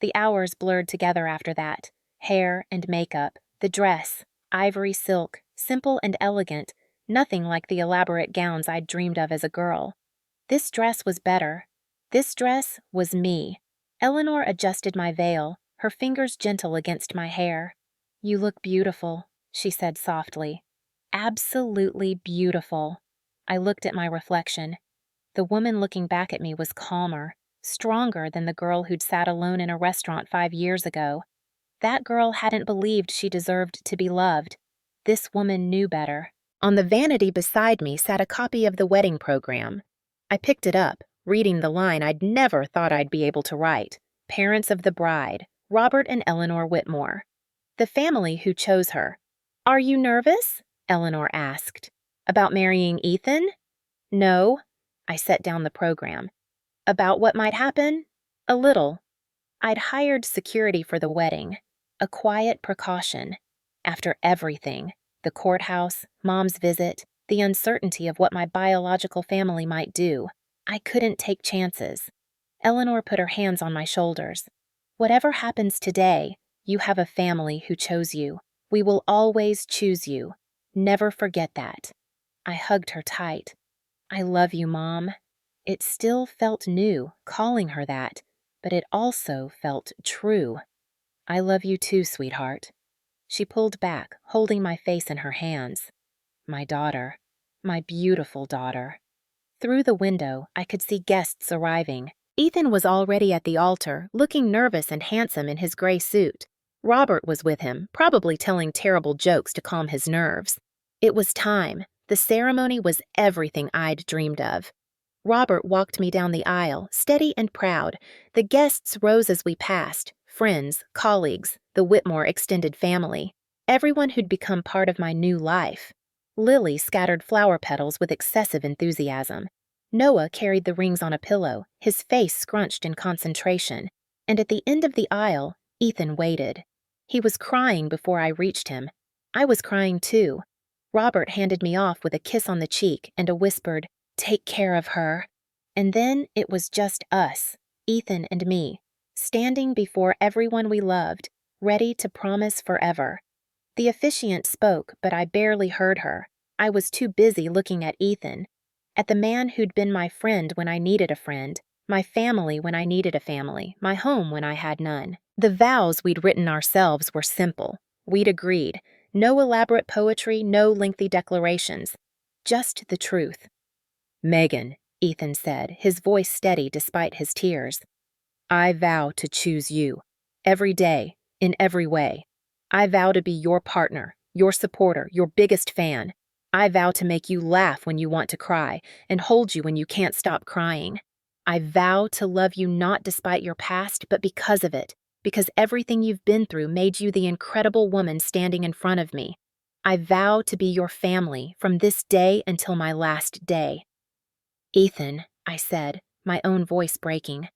The hours blurred together after that. Hair and makeup, the dress, ivory silk, simple and elegant, nothing like the elaborate gowns I'd dreamed of as a girl. This dress was better. This dress was me. Eleanor adjusted my veil, her fingers gentle against my hair. You look beautiful, she said softly. Absolutely beautiful. I looked at my reflection. The woman looking back at me was calmer, stronger than the girl who'd sat alone in a restaurant 5 years ago. That girl hadn't believed she deserved to be loved. This woman knew better. On the vanity beside me sat a copy of the wedding program. I picked it up, reading the line I'd never thought I'd be able to write. Parents of the bride, Robert and Eleanor Whitmore. The family who chose her. Are you nervous? Eleanor asked. About marrying Ethan? No. I set down the program. About what might happen? A little. I'd hired security for the wedding. A quiet precaution. After everything, the courthouse, Mom's visit, the uncertainty of what my biological family might do, I couldn't take chances. Eleanor put her hands on my shoulders. Whatever happens today, you have a family who chose you. We will always choose you. Never forget that. I hugged her tight. I love you, Mom. It still felt new, calling her that, but it also felt true. I love you too, sweetheart. She pulled back, holding my face in her hands. My daughter. My beautiful daughter. Through the window, I could see guests arriving. Ethan was already at the altar, looking nervous and handsome in his gray suit. Robert was with him, probably telling terrible jokes to calm his nerves. It was time. The ceremony was everything I'd dreamed of. Robert walked me down the aisle, steady and proud. The guests rose as we passed, friends, colleagues, the Whitmore extended family, everyone who'd become part of my new life. Lily scattered flower petals with excessive enthusiasm. Noah carried the rings on a pillow, his face scrunched in concentration, and at the end of the aisle, Ethan waited. He was crying before I reached him. I was crying too. Robert handed me off with a kiss on the cheek and a whispered, "Take care of her." And then it was just us, Ethan and me, standing before everyone we loved, ready to promise forever. The officiant spoke, but I barely heard her. I was too busy looking at Ethan, at the man who'd been my friend when I needed a friend, my family when I needed a family, my home when I had none. The vows we'd written ourselves were simple. We'd agreed. No elaborate poetry, no lengthy declarations. Just the truth. "Megan," Ethan said, his voice steady despite his tears, "I vow to choose you. Every day, in every way. I vow to be your partner, your supporter, your biggest fan. I vow to make you laugh when you want to cry and hold you when you can't stop crying. I vow to love you not despite your past, but because of it, because everything you've been through made you the incredible woman standing in front of me. I vow to be your family from this day until my last day." "Ethan," I said, my own voice breaking,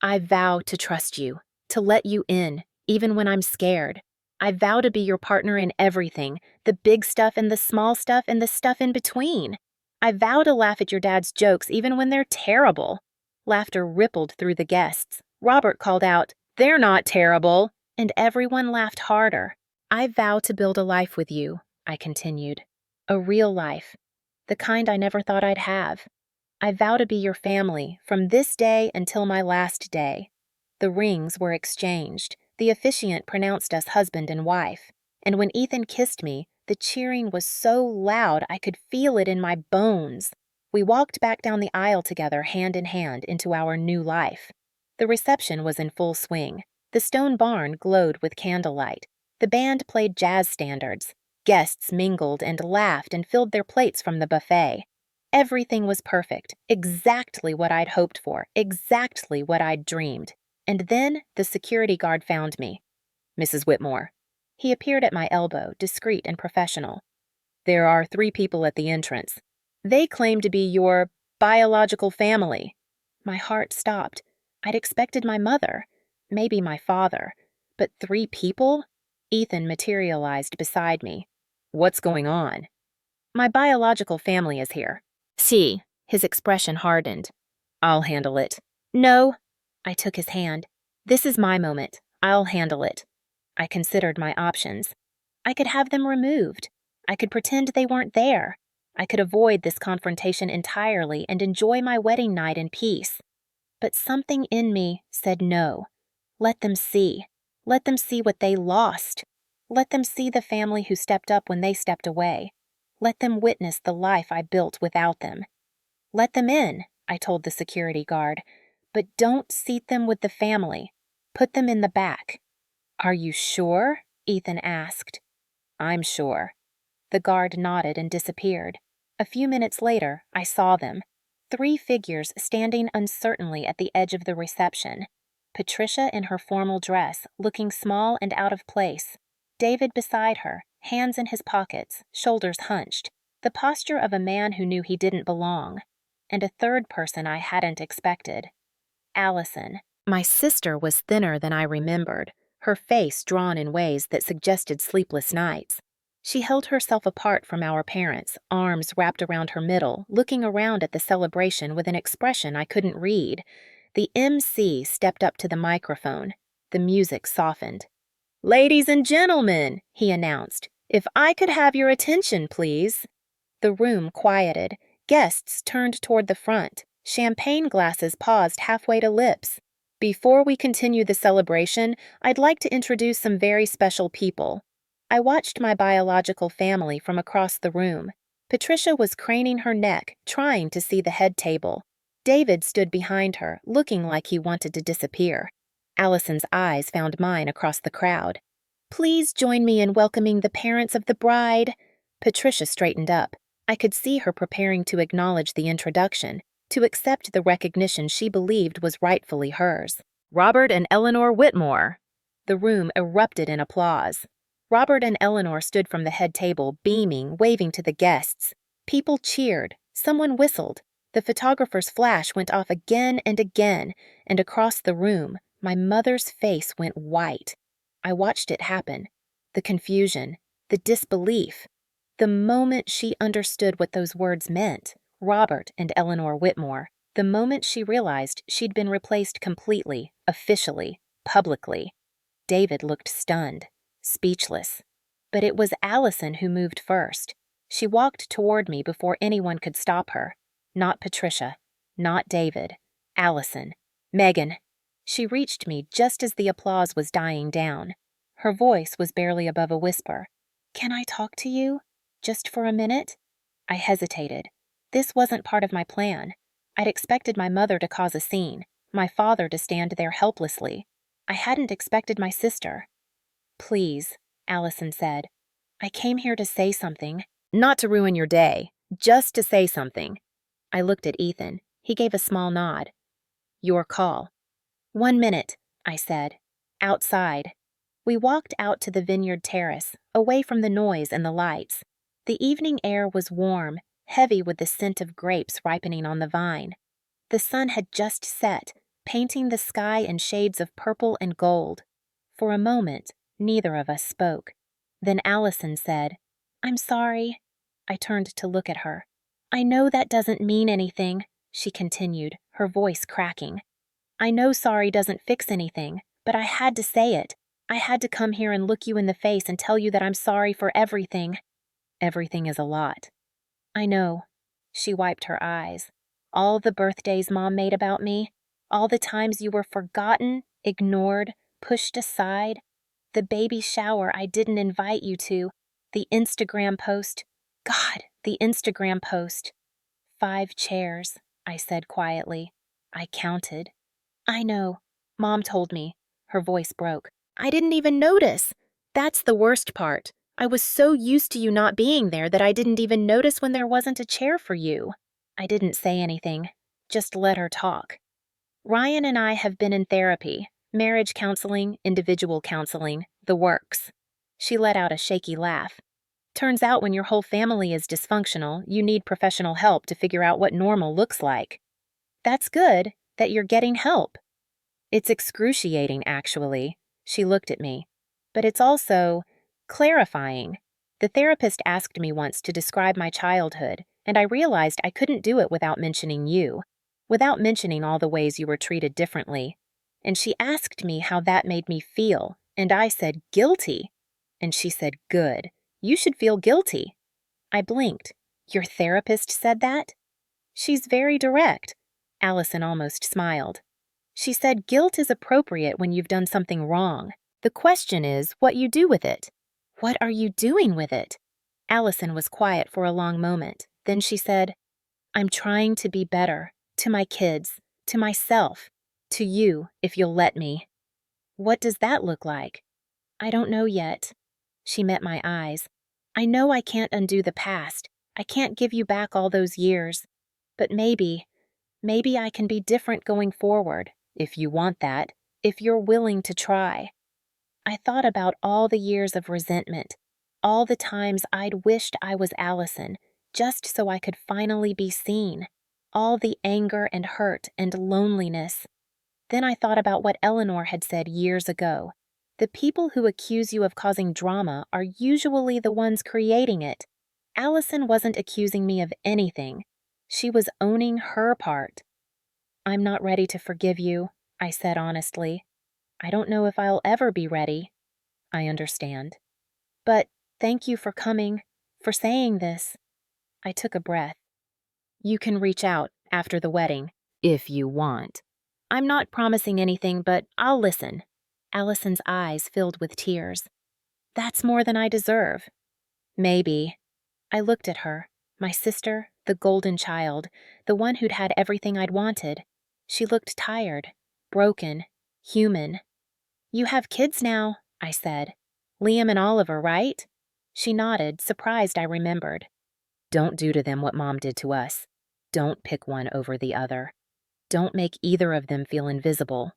"I vow to trust you, to let you in, even when I'm scared. I vow to be your partner in everything, the big stuff and the small stuff and the stuff in between. I vow to laugh at your dad's jokes even when they're terrible." Laughter rippled through the guests. Robert called out, "They're not terrible," and everyone laughed harder. "I vow to build a life with you," I continued. "A real life. The kind I never thought I'd have. I vow to be your family from this day until my last day." The rings were exchanged. The officiant pronounced us husband and wife. And when Ethan kissed me, the cheering was so loud I could feel it in my bones. We walked back down the aisle together, hand in hand, into our new life. The reception was in full swing. The stone barn glowed with candlelight. The band played jazz standards. Guests mingled and laughed and filled their plates from the buffet. Everything was perfect, exactly what I'd hoped for, exactly what I'd dreamed. And then the security guard found me. "Mrs. Whitmore." He appeared at my elbow, discreet and professional. "There are 3 people at the entrance. They claim to be your biological family." My heart stopped. I'd expected my mother, maybe my father, but 3 people? Ethan materialized beside me. "What's going on?" "My biological family is here." "See." His expression hardened. "I'll handle it." "No." I took his hand. "This is my moment. I'll handle it." I considered my options. I could have them removed. I could pretend they weren't there. I could avoid this confrontation entirely and enjoy my wedding night in peace. But something in me said no. Let them see. Let them see what they lost. Let them see the family who stepped up when they stepped away. Let them witness the life I built without them. "Let them in," I told the security guard, "but don't seat them with the family. Put them in the back." "Are you sure?" Ethan asked. "I'm sure." The guard nodded and disappeared. A few minutes later, I saw them. 3 figures standing uncertainly at the edge of the reception. Patricia in her formal dress, looking small and out of place. David beside her, hands in his pockets, shoulders hunched, the posture of a man who knew he didn't belong. And a third person I hadn't expected. Allison. My sister was thinner than I remembered, her face drawn in ways that suggested sleepless nights. She held herself apart from our parents, arms wrapped around her middle, looking around at the celebration with an expression I couldn't read. The MC stepped up to the microphone. The music softened. "Ladies and gentlemen," he announced, "if I could have your attention, please." The room quieted. Guests turned toward the front. Champagne glasses paused halfway to lips. "Before we continue the celebration, I'd like to introduce some very special people." I watched my biological family from across the room. Patricia was craning her neck, trying to see the head table. David stood behind her, looking like he wanted to disappear. Allison's eyes found mine across the crowd. "Please join me in welcoming the parents of the bride." Patricia straightened up. I could see her preparing to acknowledge the introduction, to accept the recognition she believed was rightfully hers. "Robert and Eleanor Whitmore." The room erupted in applause. Robert and Eleanor stood from the head table, beaming, waving to the guests. People cheered. Someone whistled. The photographer's flash went off again, and across the room, my mother's face went white. I watched it happen. The confusion, the disbelief. The moment she understood what those words meant, Robert and Eleanor Whitmore, the moment she realized she'd been replaced completely, officially, publicly, David looked stunned, speechless. But it was Allison who moved first. She walked toward me before anyone could stop her. Not Patricia, not David. Allison. Megan. She reached me just as the applause was dying down. Her voice was barely above a whisper. "Can I talk to you? Just for a minute?" I hesitated. This wasn't part of my plan. I'd expected my mother to cause a scene, my father to stand there helplessly. I hadn't expected my sister. "Please," Allison said. "I came here to say something." "Not to ruin your day, just to say something." I looked at Ethan. He gave a small nod. "Your call." "1 minute," I said. "Outside." We walked out to the vineyard terrace, away from the noise and the lights. The evening air was warm, heavy with the scent of grapes ripening on the vine. The sun had just set, painting the sky in shades of purple and gold. For a moment, neither of us spoke. Then Allison said, "I'm sorry." I turned to look at her. "I know that doesn't mean anything," she continued, her voice cracking. "I know sorry doesn't fix anything, but I had to say it. I had to come here and look you in the face and tell you that I'm sorry for everything." "Everything is a lot." "I know." She wiped her eyes. "All the birthdays Mom made about me, all the times you were forgotten, ignored, pushed aside, the baby shower I didn't invite you to, the Instagram post. God, the Instagram post." 5 chairs, I said quietly. I counted. "I know. Mom told me." Her voice broke. "I didn't even notice. That's the worst part. I was so used to you not being there that I didn't even notice when there wasn't a chair for you." I didn't say anything, just let her talk. "Ryan and I have been in therapy, marriage counseling, individual counseling, the works." She let out a shaky laugh. "Turns out when your whole family is dysfunctional, you need professional help to figure out what normal looks like." "That's good, that you're getting help." "It's excruciating, actually." She looked at me. "But it's also clarifying." The therapist asked me once to describe my childhood, and I realized I couldn't do it without mentioning you, without mentioning all the ways you were treated differently. And she asked me how that made me feel, and I said guilty. And she said, "Good. You should feel guilty." I blinked. "Your therapist said that?" "She's very direct." Allison almost smiled. "She said guilt is appropriate when you've done something wrong. The question is what you do with it." "What are you doing with it?" Allison was quiet for a long moment. Then she said, "I'm trying to be better, to my kids, to myself, to you, if you'll let me." "What does that look like?" "I don't know yet." She met my eyes. "I know I can't undo the past. I can't give you back all those years. But maybe I can be different going forward, if you want that, if you're willing to try." I thought about all the years of resentment, all the times I'd wished I was Allison, just so I could finally be seen, all the anger and hurt and loneliness. Then I thought about what Eleanor had said years ago. The people who accuse you of causing drama are usually the ones creating it. Allison wasn't accusing me of anything. She was owning her part. "I'm not ready to forgive you," I said honestly. "I don't know if I'll ever be ready." "I understand." "But thank you for coming, for saying this." I took a breath. "You can reach out after the wedding, if you want. I'm not promising anything, but I'll listen." Allison's eyes filled with tears. "That's more than I deserve." "Maybe." I looked at her, my sister, the golden child, the one who'd had everything I'd wanted. She looked tired, broken, human. "You have kids now," I said. "Liam and Oliver, right?" She nodded, surprised I remembered. "Don't do to them what Mom did to us. Don't pick one over the other. Don't make either of them feel invisible."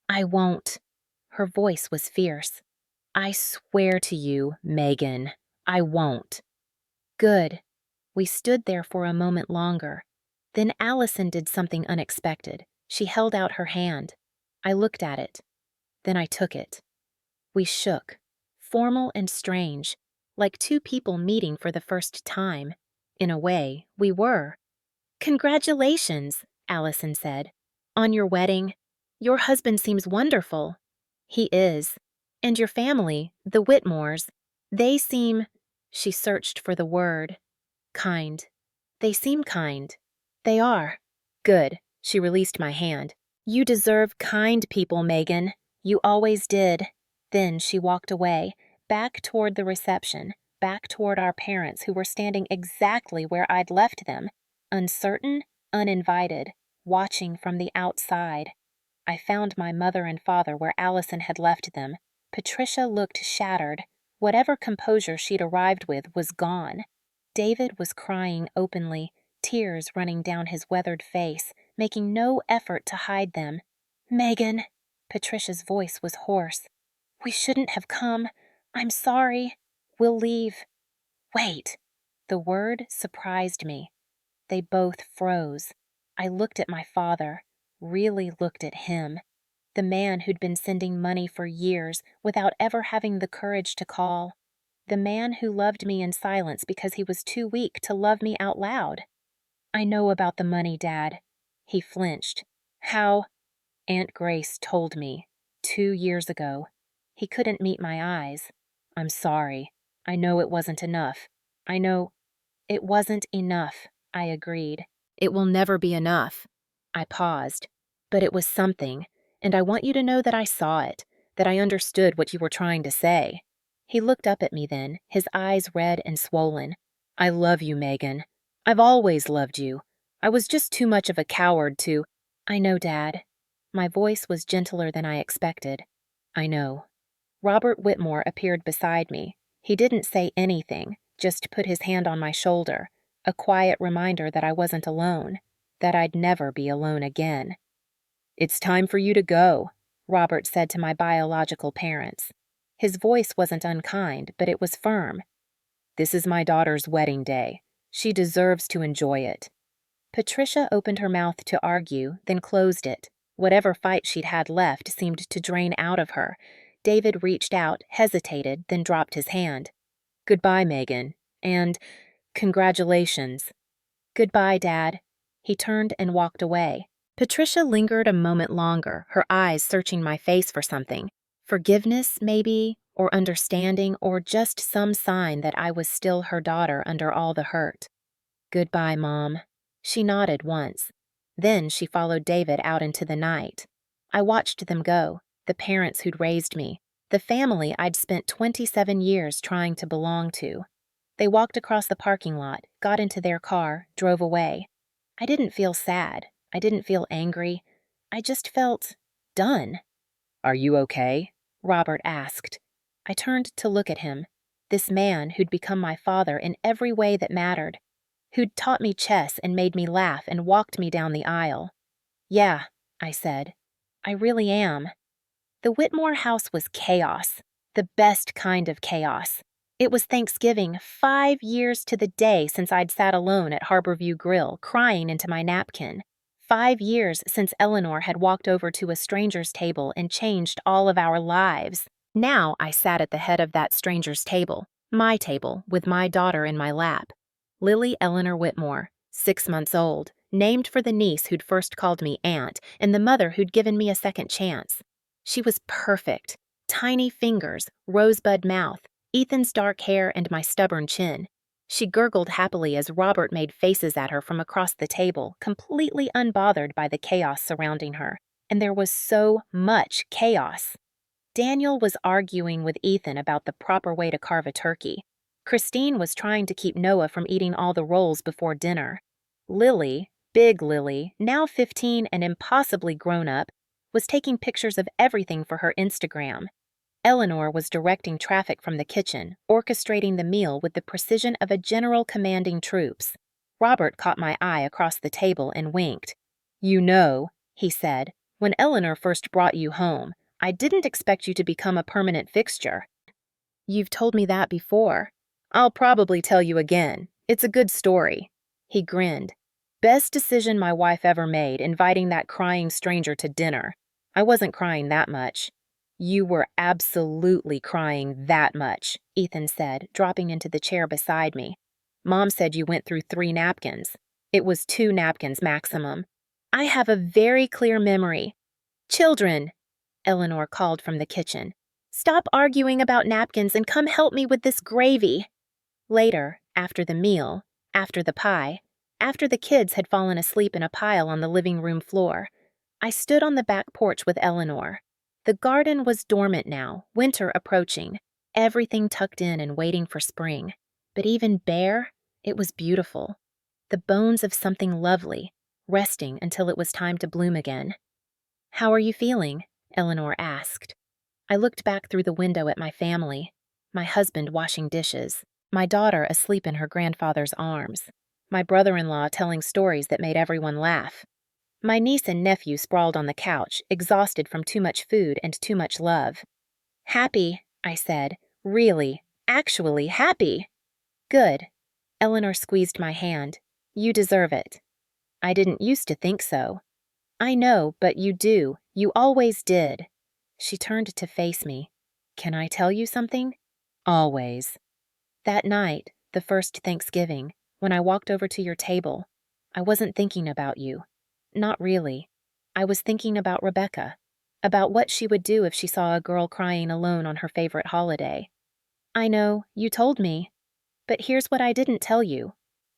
"I won't." Her voice was fierce. "I swear to you, Megan, I won't." "Good." We stood there for a moment longer. Then Allison did something unexpected. She held out her hand. I looked at it. Then I took it. We shook, formal and strange. like two people meeting for the first time. In a way, we were. "Congratulations," Allison said. "On your wedding. Your husband seems wonderful." "He is. And your family, the Whitmores, they seem—" She searched for the word. "Kind. They seem kind." "They are." "Good." She released my hand. "You deserve kind people, Megan. You always did." Then she walked away, back toward the reception, back toward our parents who were standing exactly where I'd left them, uncertain, uninvited, watching from the outside. I found my mother and father where Allison had left them. Patricia looked shattered. Whatever composure she'd arrived with was gone. David was crying openly, tears running down his weathered face, making no effort to hide them. "Megan," Patricia's voice was hoarse. "We shouldn't have come. I'm sorry. We'll leave." "Wait." The word surprised me. They both froze. I looked at my father, really looked at him, the man who'd been sending money for years without ever having the courage to call, the man who loved me in silence because he was too weak to love me out loud. "I know about the money, Dad." He flinched. "How?" "Aunt Grace told me. 2 years ago." He couldn't meet my eyes. "I'm sorry. I know it wasn't enough. I know—" "It wasn't enough," I agreed. "It will never be enough." I paused. "But it was something, and I want you to know that I saw it, that I understood what you were trying to say." He looked up at me then, his eyes red and swollen. "I love you, Megan. I've always loved you. I was just too much of a coward to—" "I know, Dad." My voice was gentler than I expected. "I know." Robert Whitmore appeared beside me. He didn't say anything, just put his hand on my shoulder, a quiet reminder that I wasn't alone, that I'd never be alone again. "It's time for you to go," Robert said to my biological parents. His voice wasn't unkind, but it was firm. "This is my daughter's wedding day. She deserves to enjoy it." Patricia opened her mouth to argue, then closed it. Whatever fight she'd had left seemed to drain out of her. David reached out, hesitated, then dropped his hand. "Goodbye, Megan. And congratulations." "Goodbye, Dad." He turned and walked away. Patricia lingered a moment longer, her eyes searching my face for something. Forgiveness, maybe, or understanding, or just some sign that I was still her daughter under all the hurt. "Goodbye, Mom." She nodded once. Then she followed David out into the night. I watched them go, the parents who'd raised me, the family I'd spent 27 years trying to belong to. They walked across the parking lot, got into their car, drove away. I didn't feel sad. I didn't feel angry. I just felt done. "Are you okay?" Robert asked. I turned to look at him, this man who'd become my father in every way that mattered, who'd taught me chess and made me laugh and walked me down the aisle. "Yeah," I said. "I really am." The Whitmore house was chaos, the best kind of chaos. It was Thanksgiving, 5 years to the day since I'd sat alone at Harborview Grill, crying into my napkin. 5 years since Eleanor had walked over to a stranger's table and changed all of our lives. Now I sat at the head of that stranger's table, my table, with my daughter in my lap. Lily Eleanor Whitmore, 6 months old, named for the niece who'd first called me aunt and the mother who'd given me a second chance. She was perfect. Tiny fingers, rosebud mouth, Ethan's dark hair and my stubborn chin. She gurgled happily as Robert made faces at her from across the table, completely unbothered by the chaos surrounding her. And there was so much chaos. Daniel was arguing with Ethan about the proper way to carve a turkey. Christine was trying to keep Noah from eating all the rolls before dinner. Lily, big Lily, now 15 and impossibly grown up, was taking pictures of everything for her Instagram. Eleanor was directing traffic from the kitchen, orchestrating the meal with the precision of a general commanding troops. Robert caught my eye across the table and winked. "You know," he said, "when Eleanor first brought you home, I didn't expect you to become a permanent fixture." "You've told me that before." "I'll probably tell you again. It's a good story." He grinned. "Best decision my wife ever made, inviting that crying stranger to dinner. I wasn't crying that much." You were absolutely crying that much, Ethan said, dropping into the chair beside me. Mom said you went through 3 napkins. It was 2 napkins maximum. I have a very clear memory. Children, Eleanor called from the kitchen. Stop arguing about napkins and come help me with this gravy. Later, after the meal, after the pie, after the kids had fallen asleep in a pile on the living room floor, I stood on the back porch with Eleanor. The garden was dormant now, winter approaching, everything tucked in and waiting for spring. But even bare, it was beautiful. The bones of something lovely, resting until it was time to bloom again. How are you feeling? Eleanor asked. I looked back through the window at my family, my husband washing dishes, my daughter asleep in her grandfather's arms, my brother-in-law telling stories that made everyone laugh. My niece and nephew sprawled on the couch, exhausted from too much food and too much love. Happy, I said. Really, actually happy. Good. Eleanor squeezed my hand. You deserve it. I didn't used to think so. I know, but you do. You always did. She turned to face me. Can I tell you something? Always. That night, the first Thanksgiving, when I walked over to your table, I wasn't thinking about you. Not really. I was thinking about Rebecca, about what she would do if she saw a girl crying alone on her favorite holiday. I know, you told me. But here's what I didn't tell you.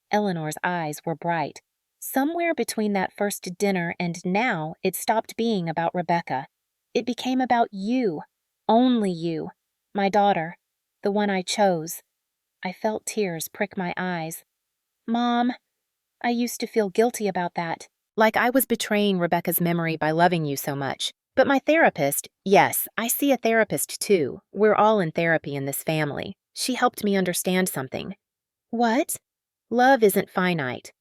Eleanor's eyes were bright. Somewhere between that first dinner and now, it stopped being about Rebecca. It became about you. Only you. My daughter. The one I chose. I felt tears prick my eyes. Mom, I used to feel guilty about that. Like I was betraying Rebecca's memory by loving you so much. But my therapist, yes, I see a therapist too. We're all in therapy in this family. She helped me understand something. What? Love isn't finite.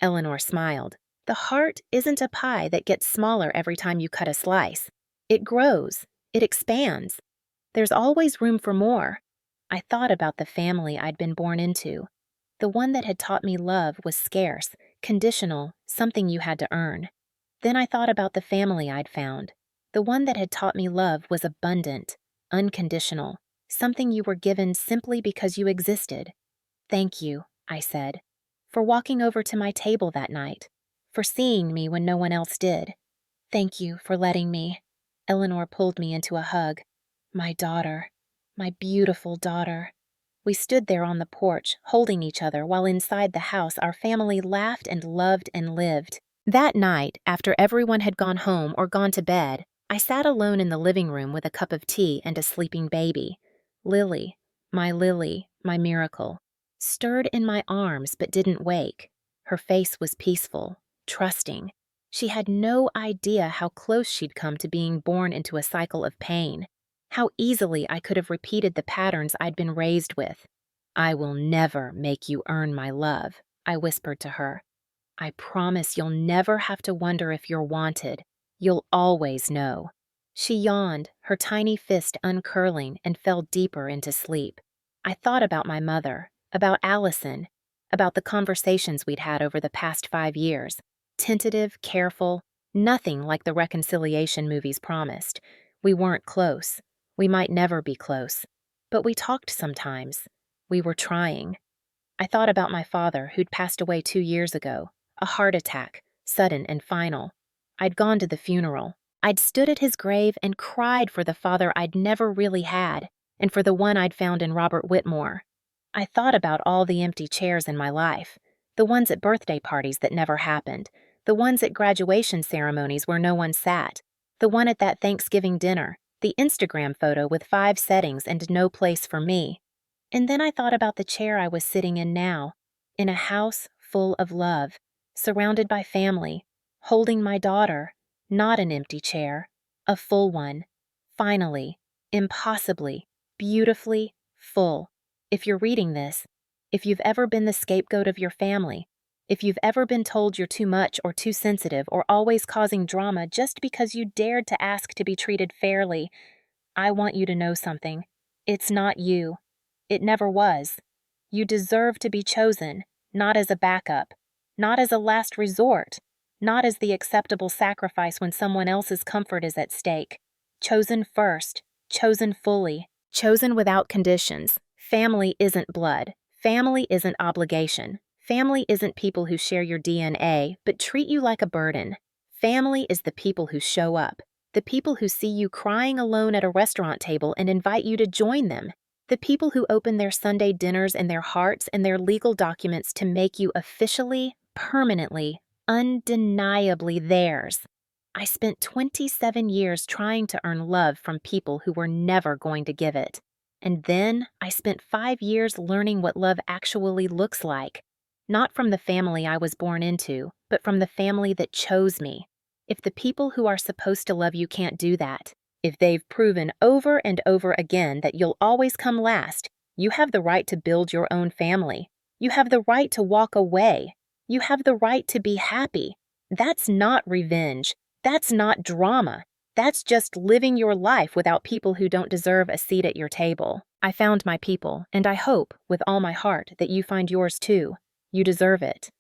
Eleanor smiled. The heart isn't a pie that gets smaller every time you cut a slice. It grows. It expands. There's always room for more. I thought about the family I'd been born into. The one that had taught me love was scarce, conditional, something you had to earn. Then I thought about the family I'd found. The one that had taught me love was abundant, unconditional, something you were given simply because you existed. Thank you, I said, for walking over to my table that night, for seeing me when no one else did. Thank you for letting me. Eleanor pulled me into a hug. My daughter, my beautiful daughter. We stood there on the porch, holding each other, while inside the house our family laughed and loved and lived. That night, after everyone had gone home or gone to bed, I sat alone in the living room with a cup of tea and a sleeping baby. Lily, my miracle, stirred in my arms but didn't wake. Her face was peaceful, trusting. She had no idea how close she'd come to being born into a cycle of pain. How easily I could have repeated the patterns I'd been raised with. I will never make you earn my love, I whispered to her. I promise you'll never have to wonder if you're wanted. You'll always know. She yawned, her tiny fist uncurling, and fell deeper into sleep. I thought about my mother, about Allison, about the conversations we'd had over the past 5 years. Tentative, careful, nothing like the reconciliation movies promised. We weren't close. We might never be close. But we talked sometimes. We were trying. I thought about my father, who'd passed away 2 years ago. A heart attack, sudden and final. I'd gone to the funeral. I'd stood at his grave and cried for the father I'd never really had, and for the one I'd found in Robert Whitmore. I thought about all the empty chairs in my life, the ones at birthday parties that never happened, the ones at graduation ceremonies where no one sat, the one at that Thanksgiving dinner, the Instagram photo with 5 settings and no place for me. And then I thought about the chair I was sitting in now, in a house full of love, surrounded by family, holding my daughter, not an empty chair, a full one. Finally, impossibly, beautifully full. If you're reading this, if you've ever been the scapegoat of your family, if you've ever been told you're too much or too sensitive or always causing drama just because you dared to ask to be treated fairly, I want you to know something. It's not you. It never was. You deserve to be chosen, not as a backup, not as a last resort, not as the acceptable sacrifice when someone else's comfort is at stake. Chosen first, chosen fully, chosen without conditions. Family isn't blood. Family isn't obligation. Family isn't people who share your DNA but treat you like a burden. Family is the people who show up, the people who see you crying alone at a restaurant table and invite you to join them, the people who open their Sunday dinners and their hearts and their legal documents to make you officially, permanently, undeniably theirs. I spent 27 years trying to earn love from people who were never going to give it. And then I spent 5 years learning what love actually looks like. Not from the family I was born into, but from the family that chose me. If the people who are supposed to love you can't do that, if they've proven over and over again that you'll always come last, you have the right to build your own family. You have the right to walk away. You have the right to be happy. That's not revenge. That's not drama. That's just living your life without people who don't deserve a seat at your table. I found my people, and I hope, with all my heart, that you find yours too. You deserve it.